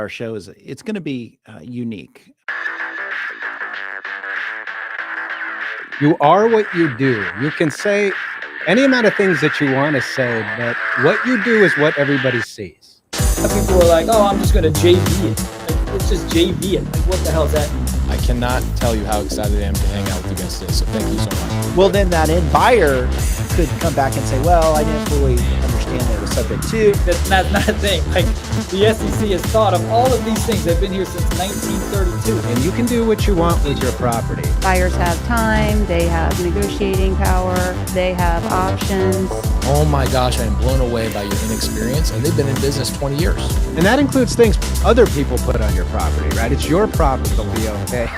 our show is it's going to be unique. You are what you do. You can say any amount of things that you want to say, but what you do is what everybody sees. People are like, oh, I'm just going to JV it. Like, it's just JV it. Like, what the hell does that mean? I cannot tell you how excited I am to hang out with you guys today, so thank you so much. Well, then that end buyer could come back and say, well, I didn't fully understand that it was subject to. That's not a thing. Like, the SEC has thought of all of these things. They've been here since 1932. And you can do what you want with your property. Buyers have time, they have negotiating power, they have options. Oh my gosh, I am blown away by your inexperience, and they've been in business 20 years. And that includes things other people put on your property, right? It's your property to be okay.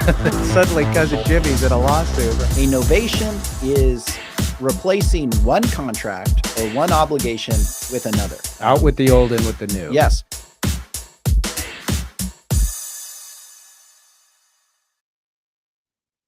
Suddenly, Cousin Jimmy's in a lawsuit. Innovation is replacing one contract or one obligation with another. Out with the old, in with the new. Yes.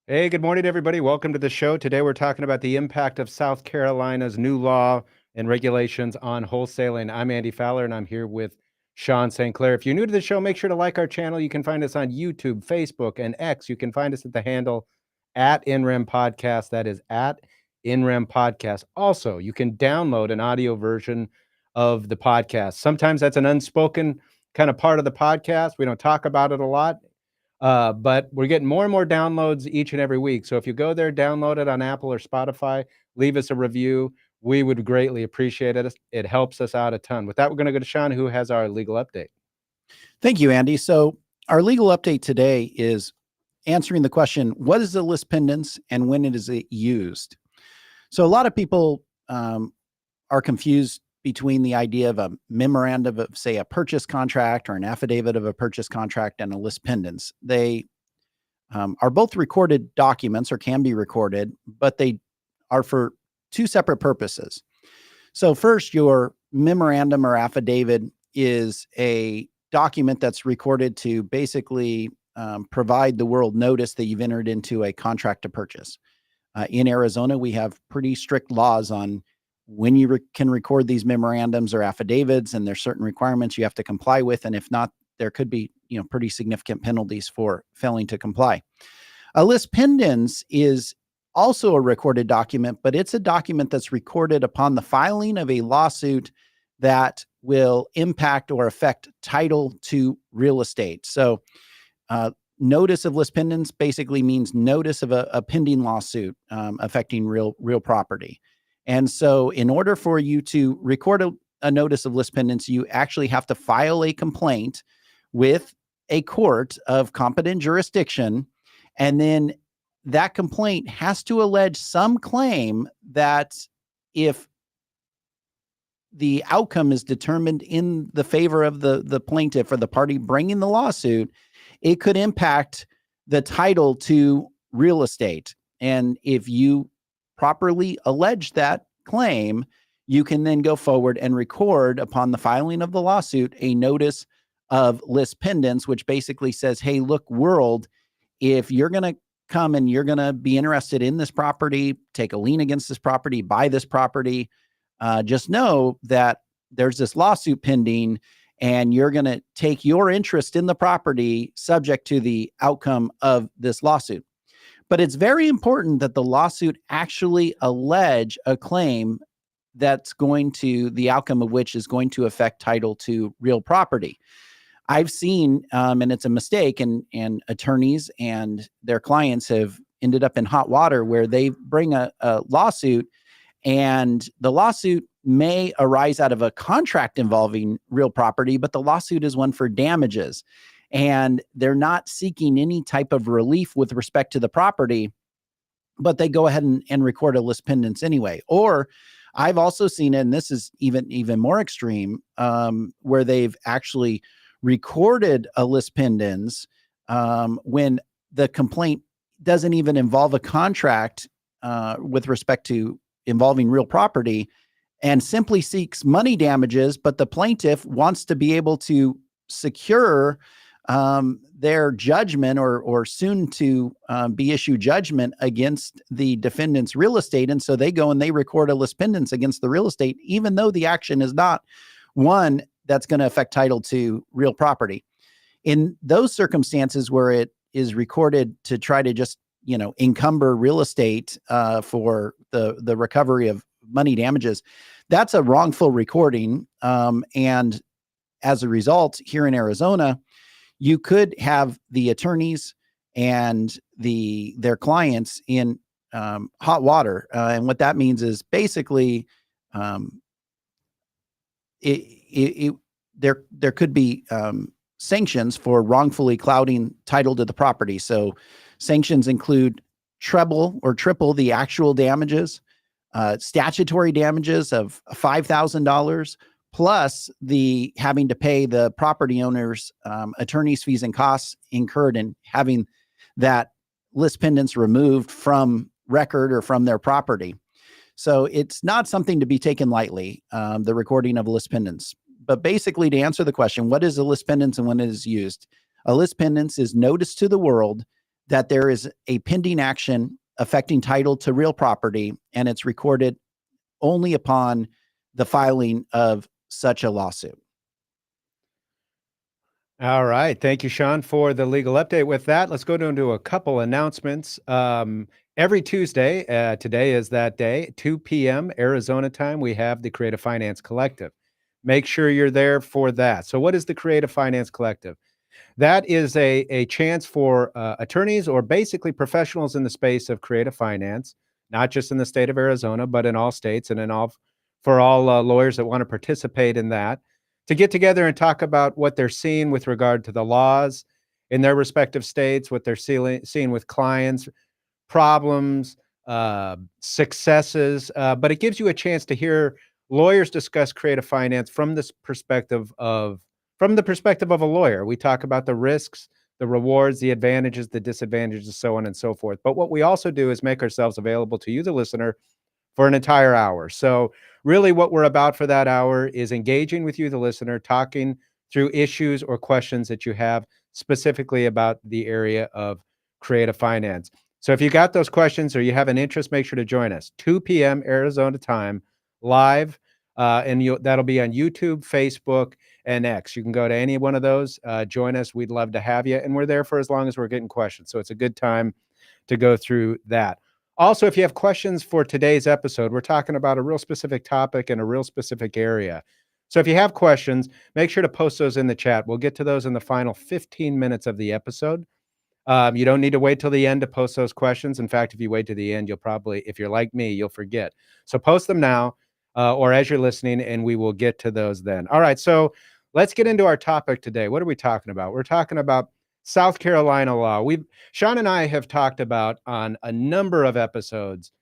Hey, good morning, everybody. Welcome to the show. Today, we're talking about the impact of South Carolina's new law and regulations on wholesaling. I'm Andy Fowler, and I'm here with Sean St. Clair. If you're new to the show, make sure to like our channel. You can find us on YouTube, Facebook, and X. You can find us at the handle @InRem Podcast. That is @InRem Podcast. Also, you can download an audio version of the podcast. Sometimes that's an unspoken kind of part of the podcast. We don't talk about it a lot. But we're getting more and more downloads each and every week. So if you go there, download it on Apple or Spotify, leave us a review. We would greatly appreciate it. It helps us out a ton. With that, we're going to go to Sean, who has our legal update. Thank you, Andy. So our legal update today is answering the question, what is the list pendants and when is it used? So a lot of people are confused between the idea of a memorandum of, say, a purchase contract or an affidavit of a purchase contract and a list pendants. They are both recorded documents or can be recorded, but they are for two separate purposes. So first, your memorandum or affidavit is a document that's recorded to basically provide the world notice that you've entered into a contract to purchase. In Arizona, we have pretty strict laws on when you can record these memorandums or affidavits, and there's certain requirements you have to comply with. And if not, there could be, pretty significant penalties for failing to comply. A list pendants is also a recorded document, but it's a document that's recorded upon the filing of a lawsuit that will impact or affect title to real estate. So notice of list pendants basically means notice of a pending lawsuit affecting real property. And so in order for you to record a notice of list pendants, you actually have to file a complaint with a court of competent jurisdiction. And then that complaint has to allege some claim that if the outcome is determined in the favor of the plaintiff or the party bringing the lawsuit, it could impact the title to real estate. And if you properly allege that claim, you can then go forward and record upon the filing of the lawsuit a notice of list pendants, which basically says, hey, look, world, if you're going to come and you're going to be interested in this property, take a lien against this property, buy this property, just know that there's this lawsuit pending and you're going to take your interest in the property subject to the outcome of this lawsuit. But it's very important that the lawsuit actually allege a claim that's going to, the outcome of which is going to affect title to real property. I've seen, and it's a mistake, and attorneys and their clients have ended up in hot water where they bring a lawsuit, and the lawsuit may arise out of a contract involving real property, but the lawsuit is one for damages. And they're not seeking any type of relief with respect to the property, but they go ahead and record a list pendants anyway. Or I've also seen it, and this is even more extreme, where they've actually recorded a list pendants when the complaint doesn't even involve a contract with respect to involving real property, and simply seeks money damages, but the plaintiff wants to be able to secure their judgment or soon to be issued judgment against the defendant's real estate. And so they go and they record a list pendants against the real estate, even though the action is not one that's going to affect title to real property. In those circumstances where it is recorded to try to just, encumber real estate for the recovery of money damages, that's a wrongful recording. And as a result, here in Arizona, you could have the attorneys and their clients in hot water. And what that means is basically there could be sanctions for wrongfully clouding title to the property. So sanctions include treble or triple the actual damages, statutory damages of $5,000, plus the having to pay the property owners attorney's fees and costs incurred in having that list pendants removed from record or from their property. So it's not something to be taken lightly, the recording of list pendants. But basically, to answer the question, what is a list pendants and when it is used? A list pendants is notice to the world that there is a pending action affecting title to real property, and it's recorded only upon the filing of such a lawsuit. All right. Thank you, Sean, for the legal update. With that, let's go into a couple announcements. Every Tuesday, today is that day, 2 p.m. Arizona time, we have the Creative Finance Collective. Make sure you're there for that. So what is the Creative Finance Collective? That is a chance for attorneys or basically professionals in the space of creative finance, not just in the state of Arizona, but in all states and for all lawyers that want to participate in that, to get together and talk about what they're seeing with regard to the laws in their respective states, what they're seeing with clients, problems, successes. But it gives you a chance to hear lawyers discuss creative finance from the perspective of a lawyer. We talk about the risks, the rewards, the advantages, the disadvantages, so on and so forth. But what we also do is make ourselves available to you, the listener, for an entire hour. So really what we're about for that hour is engaging with you, the listener, talking through issues or questions that you have specifically about the area of creative finance. So if you got those questions or you have an interest, make sure to join us. 2 p.m. Arizona time, live, and that'll be on YouTube, Facebook, and X. You can go to any one of those, join us. We'd love to have you. And we're there for as long as we're getting questions. So it's a good time to go through that. Also, if you have questions for today's episode, we're talking about a real specific topic in a real specific area. So if you have questions, make sure to post those in the chat. We'll get to those in the final 15 minutes of the episode. You don't need to wait till the end to post those questions. In fact, if you wait to the end, you'll probably, if you're like me, you'll forget. So post them now or as you're listening, and we will get to those then. All right, so let's get into our topic today. What are we talking about? We're talking about South Carolina law. Sean and I have talked about on a number of episodes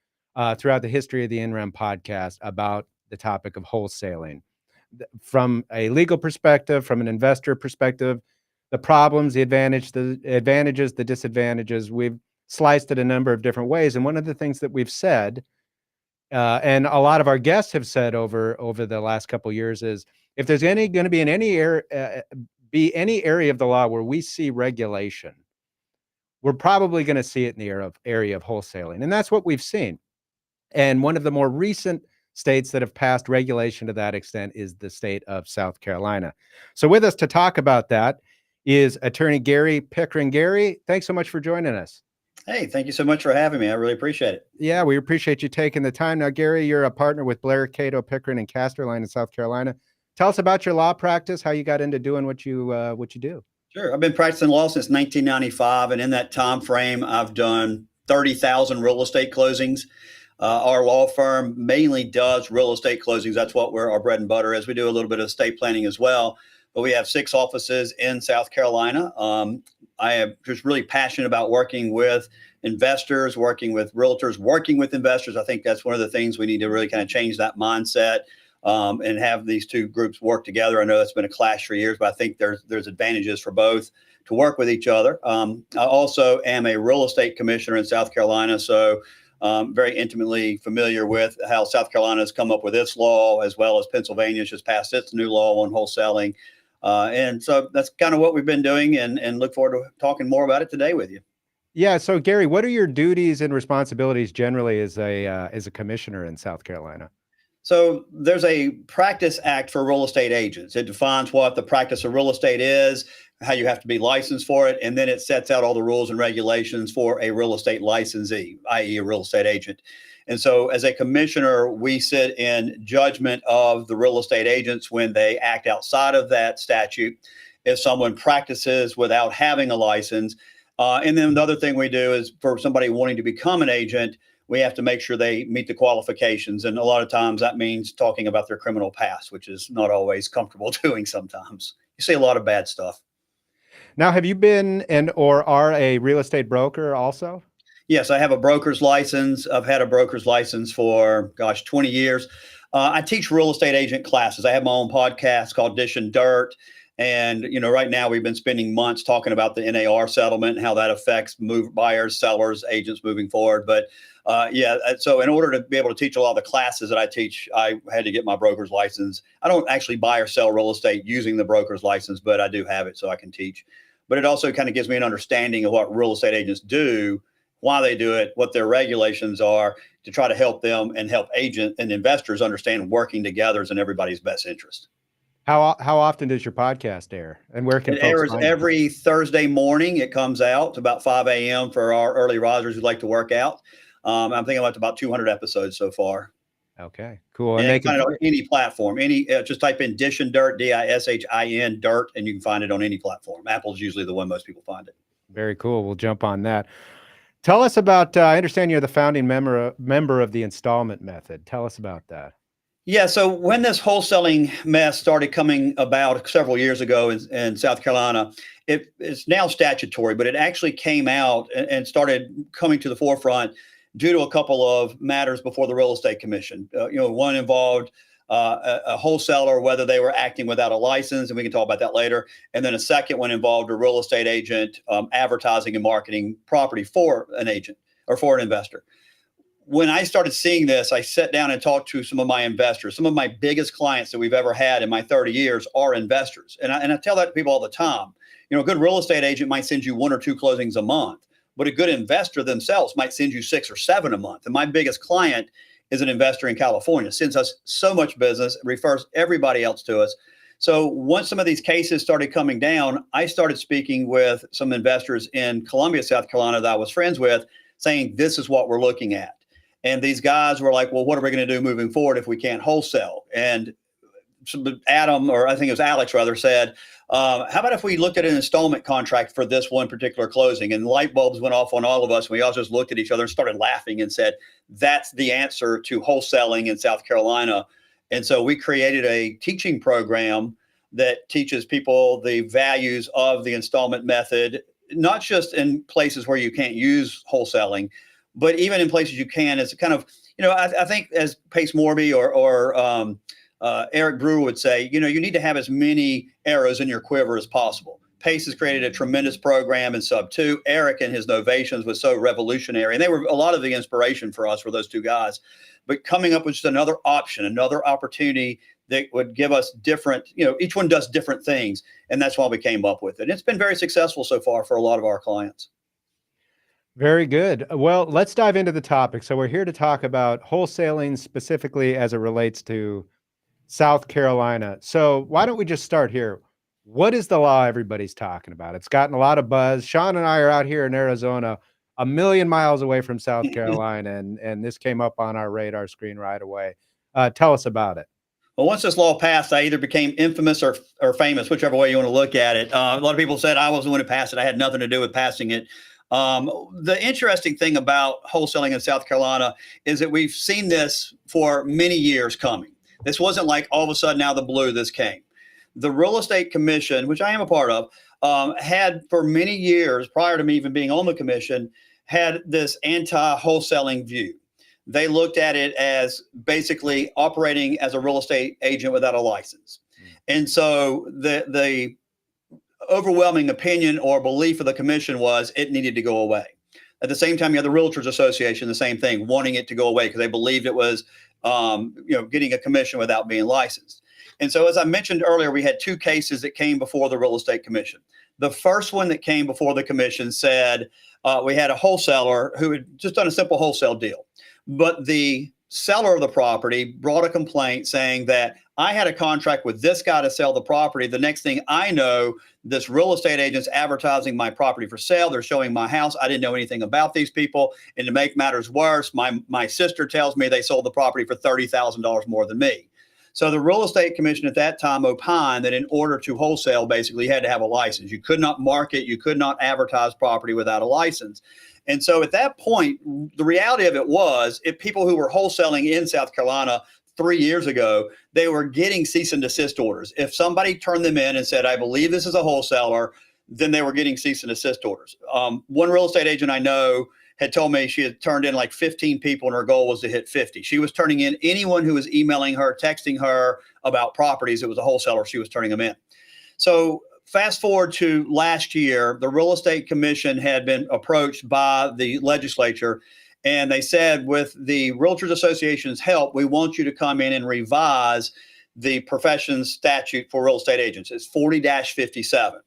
throughout the history of the NREM podcast about the topic of wholesaling. From a legal perspective, from an investor perspective, the problems, the advantages, the disadvantages, we've sliced it a number of different ways. And one of the things that we've said, and a lot of our guests have said over the last couple of years, is if there's going to be in any area of the law where we see regulation, we're probably going to see it in the area of wholesaling. And that's what we've seen. And one of the more recent states that have passed regulation to that extent is the state of South Carolina. So with us to talk about that is attorney Gary Pickren. Gary, thanks so much for joining us. Hey, thank you so much for having me. I really appreciate it. Yeah, we appreciate you taking the time. Now, Gary, you're a partner with Blair, Cato, Pickren, and Casterline in South Carolina. Tell us about your law practice, how you got into doing what you do. Sure. I've been practicing law since 1995, and in that time frame, I've done 30,000 real estate closings. Our law firm mainly does real estate closings. That's what our bread and butter is. We do a little bit of estate planning as well, but we have 6 offices in South Carolina. I am just really passionate about working with investors, working with realtors, working with investors. I think that's one of the things we need to really kind of change that mindset and have these two groups work together. I know that's been a clash for years, but I think there's advantages for both to work with each other. I also am a real estate commissioner in South Carolina, so very intimately familiar with how South Carolina has come up with its law, as well as Pennsylvania's just passed its new law on wholesaling. And so that's kind of what we've been doing, and look forward to talking more about it today with you. Yeah. So Gary, what are your duties and responsibilities generally as a commissioner in South Carolina? So there's a practice act for real estate agents. It defines what the practice of real estate is, how you have to be licensed for it, and then it sets out all the rules and regulations for a real estate licensee, i.e. a real estate agent. And so as a commissioner, we sit in judgment of the real estate agents when they act outside of that statute. If someone practices without having a license, and then the other thing we do is for somebody wanting to become an agent, we have to make sure they meet the qualifications. And a lot of times that means talking about their criminal past, which is not always comfortable doing sometimes. You see a lot of bad stuff. Now, have you been or are a real estate broker also? Yes, I have a broker's license. I've had a broker's license for, 20 years. I teach real estate agent classes. I have my own podcast called Dish and Dirt. And, right now we've been spending months talking about the NAR settlement and how that affects buyers, sellers, agents moving forward. But so in order to be able to teach a lot of the classes that I teach, I had to get my broker's license. I don't actually buy or sell real estate using the broker's license, but I do have it so I can teach. But it also kind of gives me an understanding of what real estate agents do, why they do it, what their regulations are, to try to help them and help agents and investors understand working together is in everybody's best interest. How often does your podcast air, and where can it folks airs find it? Every Thursday morning? It comes out about 5 a.m. for our early risers who like to work out. I'm thinking about 200 episodes so far. Okay, cool. And they can find it on any platform. Just type in Dish and Dirt, DISHIN Dirt, and you can find it on any platform. Apple's usually the one most people find it. Very cool. We'll jump on that. Tell us about, I understand you're the founding member of the installment method. Tell us about that. Yeah, so when this wholesaling mess started coming about several years ago in South Carolina, it's now statutory, but it actually came out and started coming to the forefront due to a couple of matters before the Real Estate Commission. One involved a wholesaler, whether they were acting without a license, and we can talk about that later. And then a second one involved a real estate agent advertising and marketing property for an agent or for an investor. When I started seeing this, I sat down and talked to some of my investors. Some of my biggest clients that we've ever had in my 30 years are investors. And I tell that to people all the time. A good real estate agent might send you 1 or 2 closings a month, but a good investor themselves might send you 6 or 7 a month. And my biggest client is an investor in California, sends us so much business, refers everybody else to us. So once some of these cases started coming down, I started speaking with some investors in Columbia, South Carolina that I was friends with, saying, this is what we're looking at. And these guys were like, well, what are we going to do moving forward if we can't wholesale? And Adam, or I think it was Alex rather, said, how about if we looked at an installment contract for this one particular closing? And light bulbs went off on all of us. And we all just looked at each other and started laughing and said, that's the answer to wholesaling in South Carolina. And so we created a teaching program that teaches people the values of the installment method, not just in places where you can't use wholesaling, but even in places you can. It's kind of, I think as Pace Morby or Eric Brewer would say, you need to have as many arrows in your quiver as possible. Pace has created a tremendous program in subto. Eric and his novations was so revolutionary. And they were a lot of the inspiration for us, were those 2 guys. But coming up with just another option, another opportunity that would give us different, each one does different things. And that's why we came up with it. And it's been very successful so far for a lot of our clients. Very good. Well, let's dive into the topic. So we're here to talk about wholesaling specifically as it relates to South Carolina. So why don't we just start here? What is the law everybody's talking about? It's gotten a lot of buzz. Sean and I are out here in Arizona, a million miles away from South Carolina, and this came up on our radar screen right away. Tell us about it. Well, once this law passed, I either became infamous or famous, whichever way you want to look at it. A lot of people said I was the one who passed it. I had nothing to do with passing it. The interesting thing about wholesaling in South Carolina is that we've seen this for many years coming. This wasn't like all of a sudden out of the blue this came. The Real Estate Commission, which I am a part of, had for many years prior to me even being on the commission, had this anti-wholesaling view. They looked at it as basically operating as a real estate agent without a license. And so the overwhelming opinion or belief of the commission was it needed to go away. At the same time, you have the Realtors Association, the same thing, wanting it to go away because they believed it was, getting a commission without being licensed. And so, as I mentioned earlier, we had 2 cases that came before the Real Estate Commission. The first one that came before the commission said we had a wholesaler who had just done a simple wholesale deal, but the seller of the property brought a complaint saying that I had a contract with this guy to sell the property. The next thing I know, this real estate agent's advertising my property for sale. They're showing my house. I didn't know anything about these people. And to make matters worse, my sister tells me they sold the property for $30,000 more than me. So the real estate commission at that time opined that in order to wholesale, basically, you had to have a license. You could not market, you could not advertise property without a license. And so at that point, the reality of it was, if people who were wholesaling in South Carolina 3 years ago, they were getting cease and desist orders. If somebody turned them in and said, I believe this is a wholesaler, then they were getting cease and desist orders. One real estate agent I know had told me she had turned in like 15 people and her goal was to hit 50. She was turning in anyone who was emailing her, texting her about properties. It was a wholesaler. She was turning them in. So fast forward to last year, the Real Estate Commission had been approached by the legislature, and they said, with the Realtors Association's help, we want you to come in and revise the profession's statute for real estate agents. It's 40-57.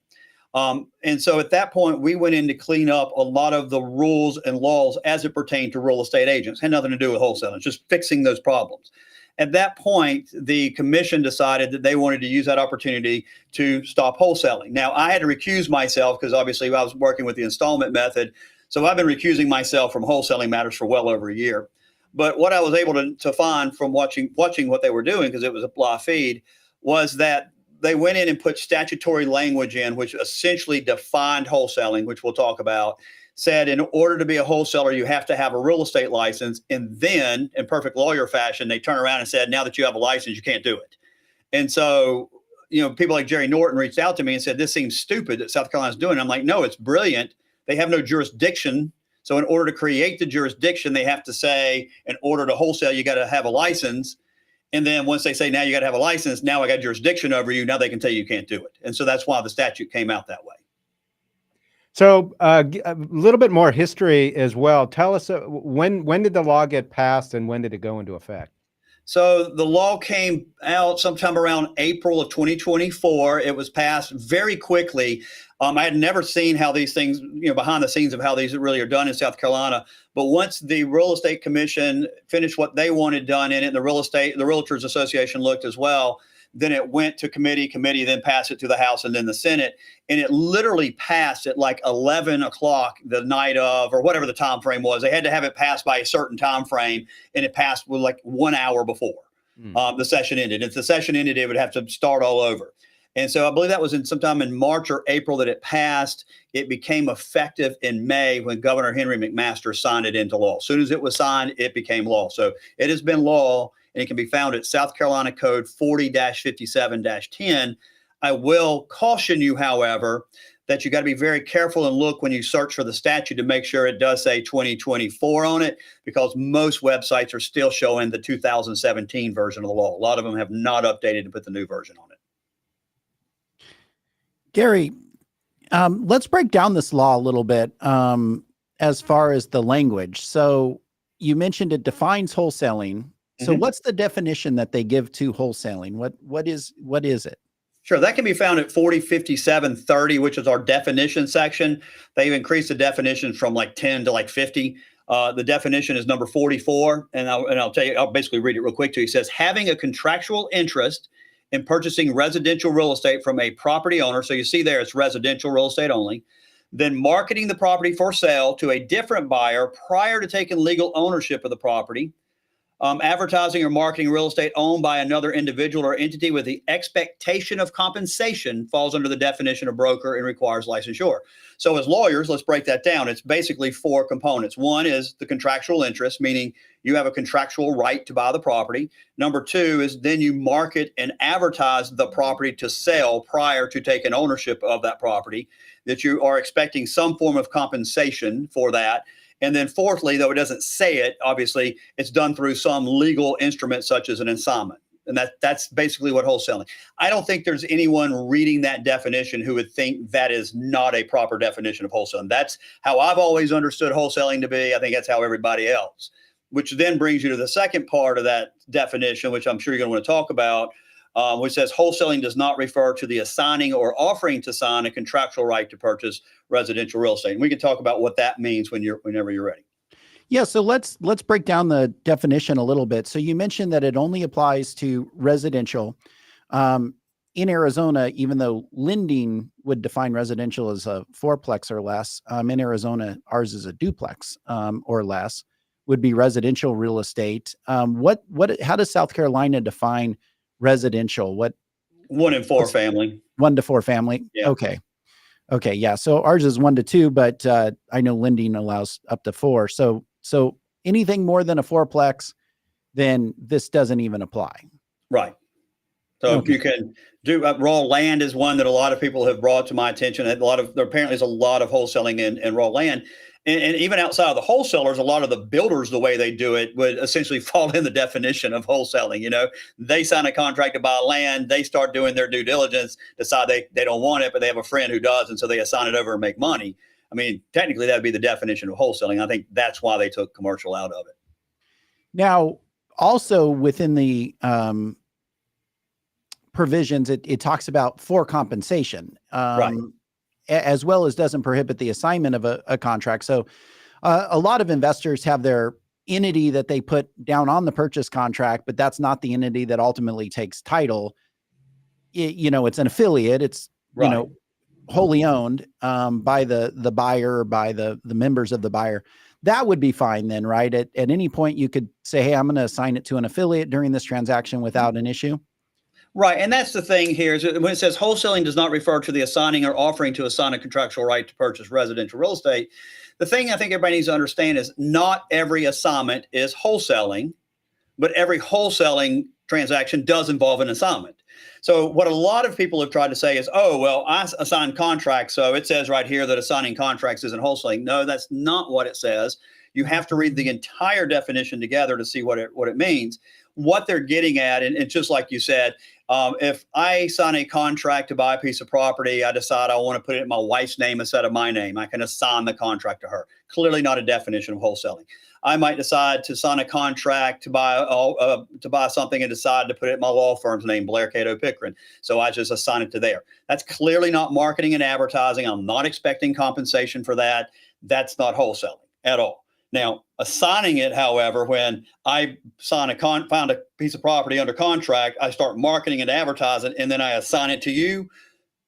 And so at that point, we went in to clean up a lot of the rules and laws as it pertained to real estate agents. Had nothing to do with wholesaling, it's just fixing those problems. At that point, the commission decided that they wanted to use that opportunity to stop wholesaling. Now, I had to recuse myself because obviously I was working with the installment method. So I've been recusing myself from wholesaling matters for well over a year. But what I was able to find from watching what they were doing, because it was a live feed, was that they went in and put statutory language in, which essentially defined wholesaling, which we'll talk about, said in order to be a wholesaler, you have to have a real estate license. And then in perfect lawyer fashion, they turn around and said, now that you have a license, you can't do it. And so, people like Jerry Norton reached out to me and said, this seems stupid that South Carolina's doing it. I'm like, no, it's brilliant. They have no jurisdiction. So in order to create the jurisdiction, they have to say, in order to wholesale, you got to have a license. And then once they say, now you got to have a license, now I got jurisdiction over you. Now they can tell you can't do it. And so that's why the statute came out that way. So a little bit more history as well. Tell us, when did the law get passed and when did it go into effect? So the law came out sometime around April of 2024. It was passed very quickly. I had never seen how these things, behind the scenes of how these really are done in South Carolina. But once the Real Estate Commission finished what they wanted done in it, the Realtors Association looked as well, then it went to committee then passed it to the House and then the Senate. And it literally passed at like 11 o'clock the night of, or whatever the time frame was. They had to have it passed by a certain time frame, and it passed with like 1 hour before the session ended. If the session ended, it would have to start all over. And so I believe that was sometime in March or April that it passed. It became effective in May when Governor Henry McMaster signed it into law. As soon as it was signed, it became law. So it has been law, and it can be found at South Carolina Code 40-57-10. I will caution you, however, that you got to be very careful and look when you search for the statute to make sure it does say 2024 on it, because most websites are still showing the 2017 version of the law. A lot of them have not updated to put the new version on it. Gary, let's break down this law a little bit as far as the language. So you mentioned it defines wholesaling. So what's the definition that they give to wholesaling? What is it? Sure, that can be found at 40-57-30, which is our definition section. They've increased the definition from like 10 to like 50. The definition is number 44, and I'll tell you, I'll basically read it real quick to you. It says, having a contractual interest in purchasing residential real estate from a property owner. So you see there, it's residential real estate only. Then marketing the property for sale to a different buyer prior to taking legal ownership of the property. Advertising or marketing real estate owned by another individual or entity with the expectation of compensation falls under the definition of broker and requires licensure. So as lawyers, let's break that down. It's basically four components. One is the contractual interest, meaning you have a contractual right to buy the property. Number two is then you market and advertise the property to sell prior to taking ownership of that property, that you are expecting some form of compensation for that. And then fourthly, though it doesn't say it, obviously, it's done through some legal instrument such as an assignment. And that's basically what wholesaling. I don't think there's anyone reading that definition who would think that is not a proper definition of wholesaling. That's how I've always understood wholesaling to be. I think that's how everybody else, which then brings you to the second part of that definition, which I'm sure you're going to want to talk about, which says wholesaling does not refer to the assigning or offering to sign a contractual right to purchase residential real estate. And we can talk about what that means whenever you're ready. Yeah, so let's break down the definition a little bit. So you mentioned that it only applies to residential. In Arizona, even though lending would define residential as a fourplex or less, in Arizona, ours is a duplex or less, would be residential real estate. How does South Carolina define residential? 1 in 4 family. 1 to 4 family? Yeah. Okay. Yeah. So ours is 1 to 2, but I know lending allows up to 4. So anything more than a fourplex, then this doesn't even apply. Right. So Okay. you can do raw land is one that a lot of people have brought to my attention. There apparently is a lot of wholesaling in raw land. And even outside of the wholesalers, a lot of the builders, the way they do it would essentially fall in the definition of wholesaling. They sign a contract to buy land, they start doing their due diligence, decide they don't want it, but they have a friend who does. And so they assign it over and make money. I mean, technically that would be the definition of wholesaling. I think that's why they took commercial out of it. Now, also within the provisions, it talks about for compensation, Right. as well as doesn't prohibit the assignment of a contract. So a lot of investors have their entity that they put down on the purchase contract, but that's not the entity that ultimately takes title. It's an affiliate. It's, Right. wholly owned by the buyer or by the members of the buyer. That would be fine then, right? At any point you could say, hey, I'm going to assign it to an affiliate during this transaction without an issue. Right. And that's the thing here is when it says wholesaling does not refer to the assigning or offering to assign a contractual right to purchase residential real estate. The thing I think everybody needs to understand is not every assignment is wholesaling, but every wholesaling transaction does involve an assignment. So what a lot of people have tried to say is, oh, well, I assign contracts. So it says right here that assigning contracts isn't wholesaling. No, that's not what it says. You have to read the entire definition together to see what it means. What they're getting at, and just like you said, if I sign a contract to buy a piece of property, I decide I want to put it in my wife's name instead of my name. I can assign the contract to her. Clearly not a definition of wholesaling. I might decide to sign a contract to buy something and decide to put it in my law firm's name, Blair, Cato, Pickren. So I just assign it to there. That's clearly not marketing and advertising. I'm not expecting compensation for that. That's not wholesaling at all. Now, assigning it, however, when I found a piece of property under contract, I start marketing and advertising, and then I assign it to you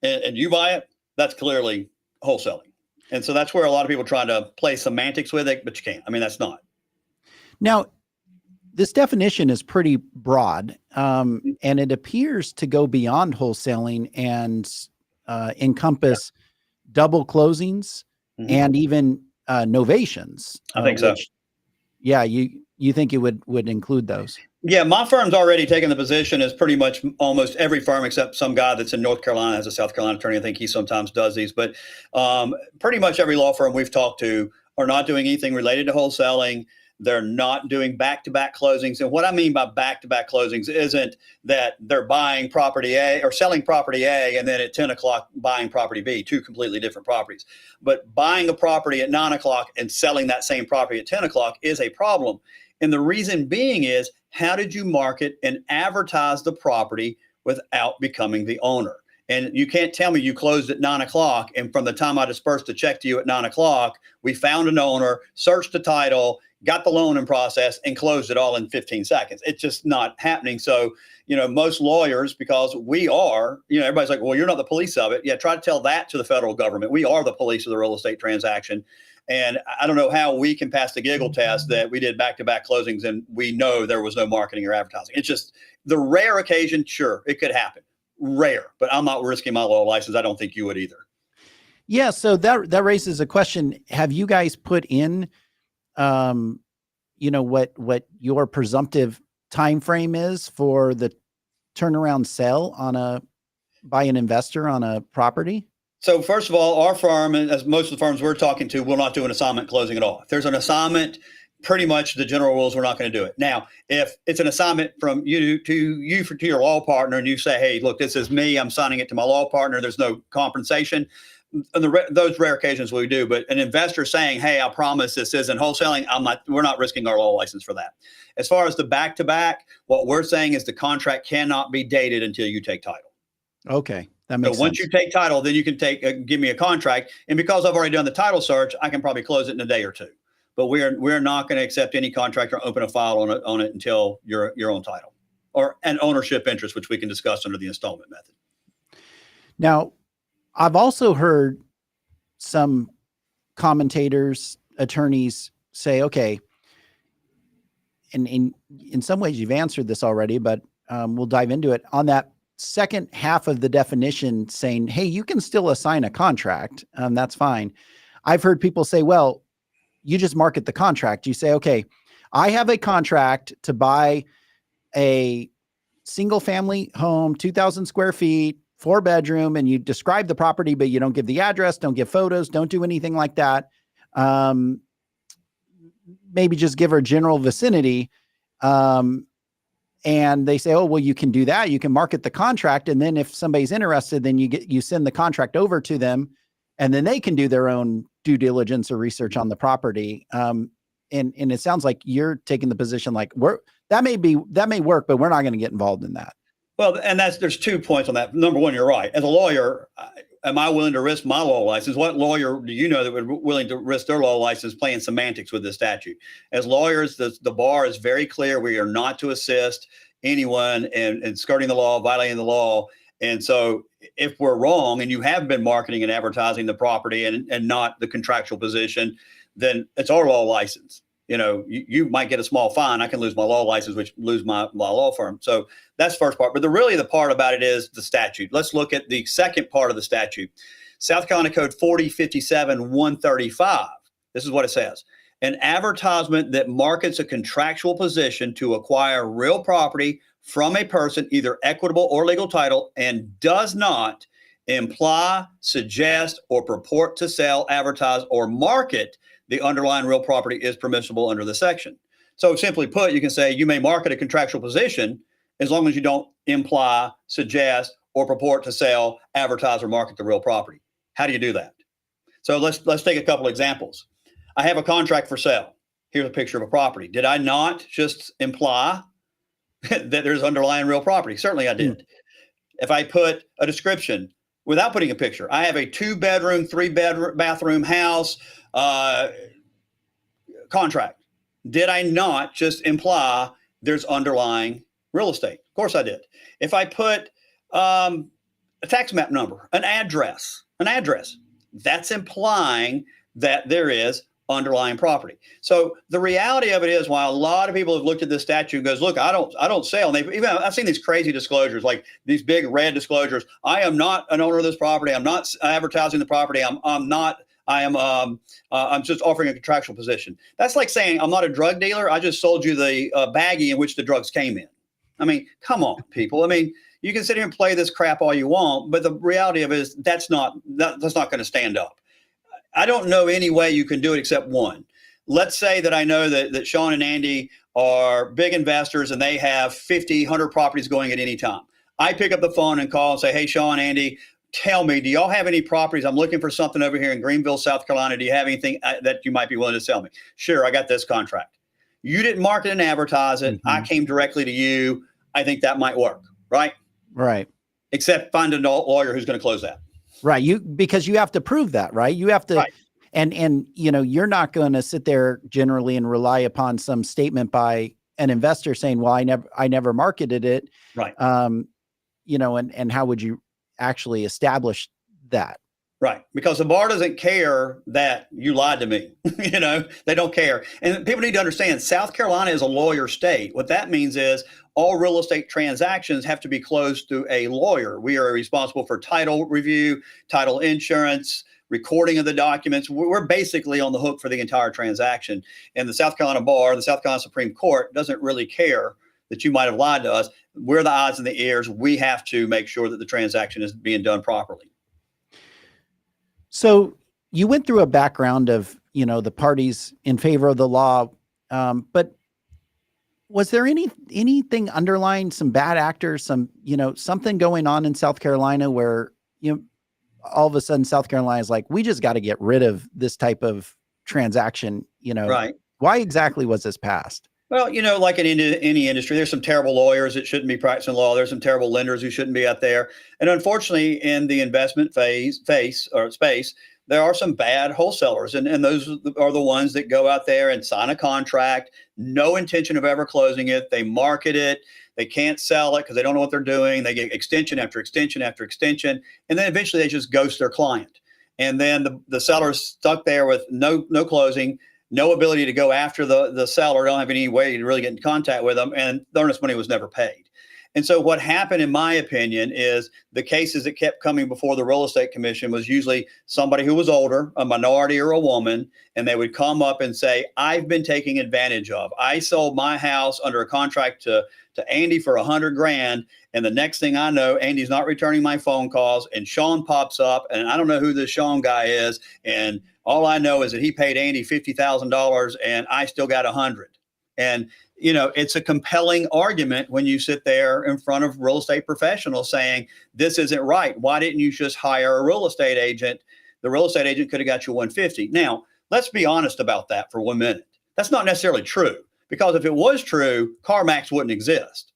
and you buy it, that's clearly wholesaling. And so that's where a lot of people try to play semantics with it, but you can't. I mean, that's not. Now, this definition is pretty broad, and it appears to go beyond wholesaling and encompass double closings and even novations. I think so. Yeah, you think it would include those? Yeah, my firm's already taken the position as pretty much almost every firm except some guy that's in North Carolina has a South Carolina attorney. I think he sometimes does these, but pretty much every law firm we've talked to are not doing anything related to wholesaling. They're not doing back-to-back closings. And what I mean by back-to-back closings isn't that they're buying property A or selling property A and then at 10 o'clock buying property B, two completely different properties. But buying a property at 9 o'clock and selling that same property at 10 o'clock is a problem. And the reason being is, how did you market and advertise the property without becoming the owner? And you can't tell me you closed at 9 o'clock. And from the time I dispersed the check to you at 9 o'clock, we found an owner, searched the title, got the loan in process, and closed it all in 15 seconds. It's just not happening. So, most lawyers, because we are, everybody's like, well, you're not the police of it. Yeah, try to tell that to the federal government. We are the police of the real estate transaction. And I don't know how we can pass the giggle test that we did back-to-back closings and we know there was no marketing or advertising. It's just the rare occasion. Sure, it could happen. Rare, but I'm not risking my law license. I don't think you would either. Yeah. So that raises a question. Have you guys put in, what your presumptive time frame is for the turnaround sale by an investor on a property? So first of all, our firm, as most of the firms we're talking to, will not do an assignment closing at all. If there's an assignment, pretty much the general rules, we're not going to do it. Now, if it's an assignment from you to your law partner and you say, hey, look, this is me, I'm signing it to my law partner, there's no compensation. Those rare occasions we do, but an investor saying, hey, I promise this isn't wholesaling, we're not risking our law license for that. As far as the back-to-back, what we're saying is the contract cannot be dated until you take title. Okay. That makes So once sense. you take title, then you can give me a contract. And because I've already done the title search, I can probably close it in a day or two. but we're not going to accept any contract or open a file on it until you're on title or an ownership interest, which we can discuss under the installment method. Now, I've also heard some commentators, attorneys say, okay, and in some ways you've answered this already, but we'll dive into it. On that second half of the definition saying, hey, you can still assign a contract. That's fine. I've heard people say, well, you just market the contract. You say, okay, I have a contract to buy a single family home, 2,000 square feet, 4-bedroom, and you describe the property, but you don't give the address, don't give photos, don't do anything like that. Maybe just give her general vicinity. And they say, oh, well, you can do that. You can market the contract. And then if somebody's interested, then you send the contract over to them, and then they can do their own due diligence or research on the property. And it sounds like you're taking the position like that may work, but we're not going to get involved in that. Well, and there's 2 points on that. Number one, you're right. As a lawyer, am I willing to risk my law license? What lawyer do you know that would be willing to risk their law license playing semantics with this statute? As lawyers, the bar is very clear. We are not to assist anyone in skirting the law, violating the law. And so if we're wrong and you have been marketing and advertising the property and not the contractual position, then it's our law license. You might get a small fine. I can lose my law license, which lose my law firm. So that's the first part. But the part about it is the statute. Let's look at the second part of the statute. South Carolina Code 4057-135. This is what it says. An advertisement that markets a contractual position to acquire real property from a person, either equitable or legal title, and does not imply, suggest, or purport to sell, advertise, or market the underlying real property is permissible under the section. So simply put, you can say you may market a contractual position as long as you don't imply, suggest, or purport to sell, advertise, or market the real property. How do you do that? So let's take a couple examples. I have a contract for sale. Here's a picture of a property. Did I not just imply that there's underlying real property? Certainly I did. If I put a description without putting a picture, I have a 2-bedroom, 3-bathroom house, contract. Did I not just imply there's underlying real estate? Of course I did. If I put a tax map number, an address, that's implying that there is underlying property. So the reality of it is, while a lot of people have looked at this statute and goes, look, I don't sell. And I've seen these crazy disclosures, like these big red disclosures. I am not an owner of this property. I'm not advertising the property. I'm just offering a contractual position. That's like saying I'm not a drug dealer. I just sold you the baggie in which the drugs came in. I mean, come on, people. I mean, you can sit here and play this crap all you want, but the reality of it is that's not going to stand up. I don't know any way you can do it except one. Let's say that I know that Sean and Andy are big investors and they have 50, 100 properties going at any time. I pick up the phone and call and say, hey, Sean, Andy, tell me, do y'all have any properties? I'm looking for something over here in Greenville, South Carolina. Do you have anything that you might be willing to sell me? Sure, I got this contract. You didn't market and advertise it. I came directly to you. I think that might work, right? Right. Except find a lawyer who's going to close that. Right. Because you have to prove that, right? You have to, right. And you're not going to sit there generally and rely upon some statement by an investor saying, well, I never marketed it. Right. And how would you actually establish that? Right. Because the bar doesn't care that you lied to me. They don't care. And people need to understand South Carolina is a lawyer state. What that means is all real estate transactions have to be closed through a lawyer. We are responsible for title review, title insurance, recording of the documents. We're basically on the hook for the entire transaction. And the South Carolina bar, the South Carolina Supreme Court doesn't really care that you might have lied to us. We're the eyes and the ears. We have to make sure that the transaction is being done properly. So you went through a background of, the parties in favor of the law, but was there anything underlying, some bad actors, something going on in South Carolina where, all of a sudden South Carolina is like, we just got to get rid of this type of transaction, Right. Why exactly was this passed? Well, like in any industry, there's some terrible lawyers that shouldn't be practicing law. There's some terrible lenders who shouldn't be out there. And unfortunately, in the investment space, there are some bad wholesalers, and those are the ones that go out there and sign a contract, no intention of ever closing it. They market it. They can't sell it because they don't know what they're doing. They get extension after extension after extension, and then eventually they just ghost their client. And then the seller's stuck there with no closing, no ability to go after the seller, don't have any way to really get in contact with them, and the earnest money was never paid. And so what happened, in my opinion, is the cases that kept coming before the real estate commission was usually somebody who was older, a minority or a woman, and they would come up and say, I've been taken advantage of. I sold my house under a contract to Andy for $100,000. And the next thing I know, Andy's not returning my phone calls, and Sean pops up, and I don't know who this Sean guy is. And all I know is that he paid Andy $50,000 and I still got $100,000. And it's a compelling argument when you sit there in front of real estate professionals saying, this isn't right. Why didn't you just hire a real estate agent? The real estate agent could have got you $150,000. Now, let's be honest about that for 1 minute. That's not necessarily true, because if it was true, CarMax wouldn't exist.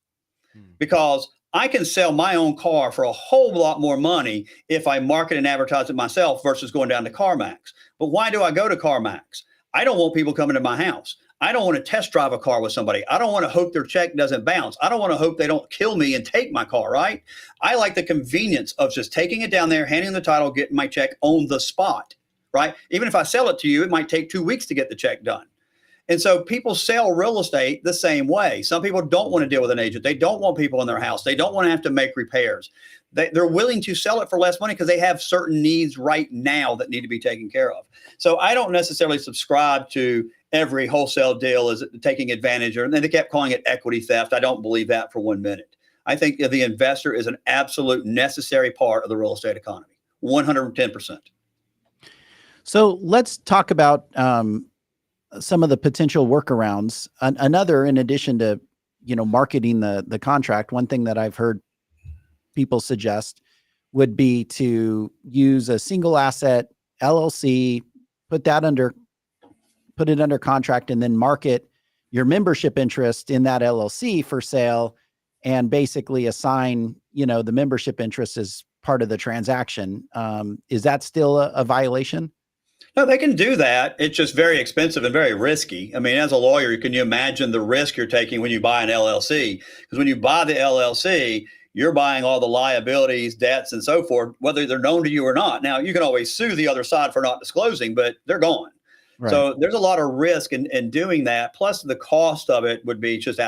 Because I can sell my own car for a whole lot more money if I market and advertise it myself versus going down to CarMax. But why do I go to CarMax? I don't want people coming to my house. I don't want to test drive a car with somebody. I don't want to hope their check doesn't bounce. I don't want to hope they don't kill me and take my car, right? I like the convenience of just taking it down there, handing the title, getting my check on the spot, right? Even if I sell it to you, it might take 2 weeks to get the check done. And so people sell real estate the same way. Some people don't want to deal with an agent. They don't want people in their house. They don't want to have to make repairs. They're willing to sell it for less money because they have certain needs right now that need to be taken care of. So I don't necessarily subscribe to every wholesale deal is taking advantage, and they kept calling it equity theft. I don't believe that for 1 minute. I think the investor is an absolute necessary part of the real estate economy, 110%. So let's talk about some of the potential workarounds. Another, in addition to marketing the contract, one thing that I've heard people suggest would be to use a single asset LLC, put it under contract, and then market your membership interest in that LLC for sale, and basically assign the membership interest as part of the transaction. Is that still a violation? No, they can do that. It's just very expensive and very risky. I mean, as a lawyer, can you imagine the risk you're taking when you buy an LLC? Because when you buy the LLC, you're buying all the liabilities, debts, and so forth, whether they're known to you or not. Now, you can always sue the other side for not disclosing, but they're gone. Right. So there's a lot of risk in doing that. Plus, the cost of it would be just,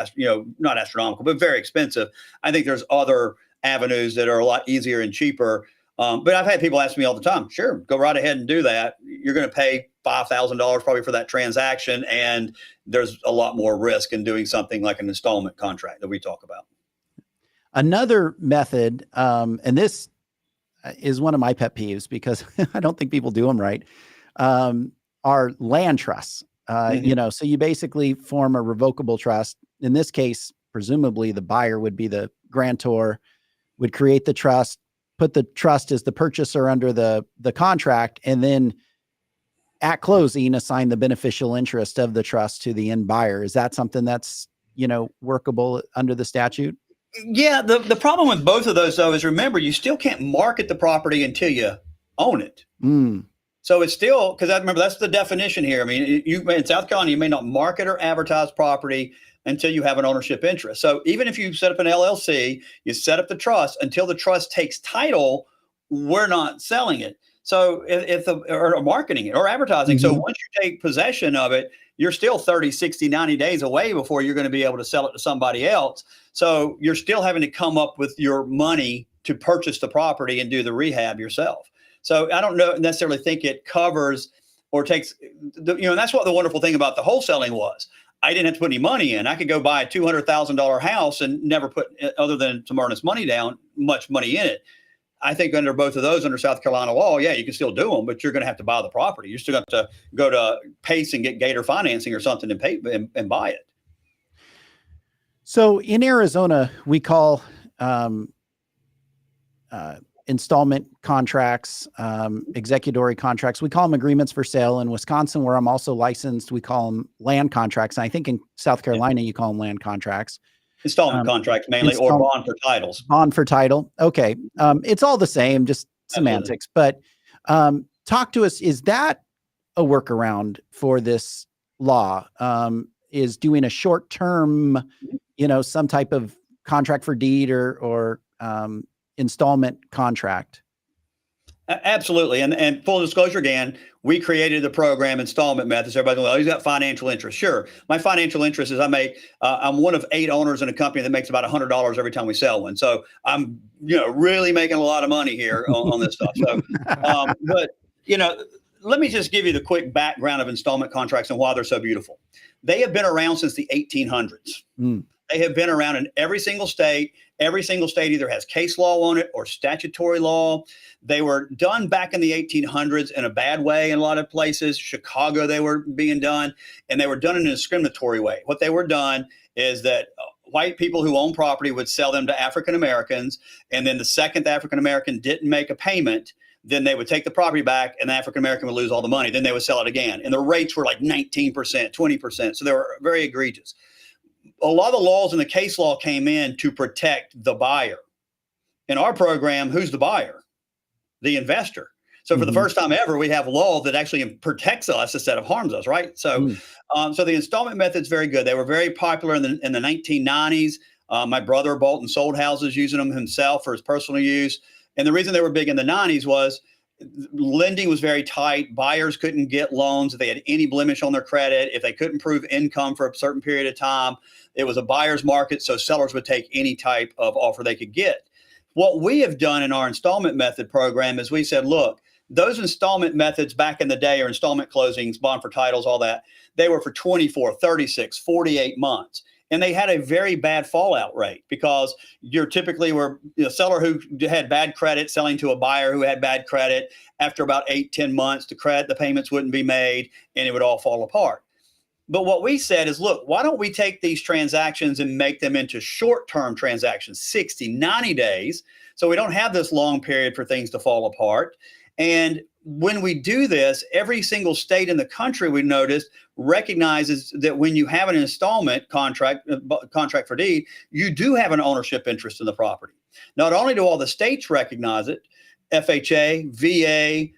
not astronomical, but very expensive. I think there's other avenues that are a lot easier and cheaper. But I've had people ask me all the time, sure, go right ahead and do that. You're going to pay $5,000 probably for that transaction. And there's a lot more risk in doing something like an installment contract that we talk about. Another method, and this is one of my pet peeves because I don't think people do them right, are land trusts. So you basically form a revocable trust. In this case, presumably the buyer would be the grantor, would create the trust, put the trust as the purchaser under the contract, and then at closing assign the beneficial interest of the trust to the end buyer. Is that something that's, workable under the statute? Yeah. The problem with both of those, though, is remember, you still can't market the property until you own it. So it's still, because I remember that's the definition here. I mean, in South Carolina, you may not market or advertise property until you have an ownership interest. So even if you set up an LLC, you set up the trust, until the trust takes title, we're not selling it. So or marketing it or advertising. So once you take possession of it, you're still 30, 60, 90 days away before you're going to be able to sell it to somebody else. So you're still having to come up with your money to purchase the property and do the rehab yourself. So I don't necessarily think it covers or takes, that's what the wonderful thing about the wholesaling was. I didn't have to put any money in. I could go buy a $200,000 house and never put, other than some earnest money down, much money in it. I think under both of those, under South Carolina law, yeah, you can still do them, but you're going to have to buy the property. You're still going to have to go to Pace and get Gator financing or something and pay and buy it. So in Arizona, we call installment contracts, executory contracts, we call them agreements for sale. In Wisconsin, where I'm also licensed, we call them land contracts. And I think in South Carolina, you call them land contracts. Installment contracts mainly, or bond for titles. Bond for title. Okay. It's all the same, just semantics. But talk to us. Is that a workaround for this law? Is doing a short term, some type of contract for deed or installment contract? Absolutely. And full disclosure, again, we created the program installment method. So everybody, well, he's got financial interest. Sure. My financial interest is I'm one of 8 owners in a company that makes about $100 every time we sell one. So I'm, really making a lot of money here on this stuff. So, but, let me just give you the quick background of installment contracts and why they're so beautiful. They have been around since the 1800s. They have been around in every single state. Every single state either has case law on it or statutory law. They were done back in the 1800s in a bad way in a lot of places. Chicago, they were being done, and they were done in a discriminatory way. What they were done is that white people who own property would sell them to African Americans, and then the second the African American didn't make a payment, then they would take the property back, and the African American would lose all the money. Then they would sell it again, and the rates were like 19%, 20%. So they were very egregious. A lot of the laws in the case law came in to protect the buyer. In our program, who's the buyer? The investor. So for the first time ever, we have law that actually protects us instead of harms us, right? So, so the installment method is very good. They were very popular in the 1990s. My brother bought and sold houses using them himself for his personal use. And the reason they were big in the 90s was lending was very tight. Buyers couldn't get loans if they had any blemish on their credit. If they couldn't prove income for a certain period of time, it was a buyer's market. So sellers would take any type of offer they could get. What we have done in our installment method program is we said, look, those installment methods back in the day, or installment closings, bond for titles, all that, they were for 24, 36, 48 months. And they had a very bad fallout rate because you're typically were a seller who had bad credit selling to a buyer who had bad credit. After about 8-10 months, the payments wouldn't be made and it would all fall apart. But what we said is, look, why don't we take these transactions and make them into short-term transactions, 60, 90 days, so we don't have this long period for things to fall apart. And when we do this, every single state in the country, we noticed, recognizes that when you have an installment contract for deed, you do have an ownership interest in the property. Not only do all the states recognize it, FHA, VA,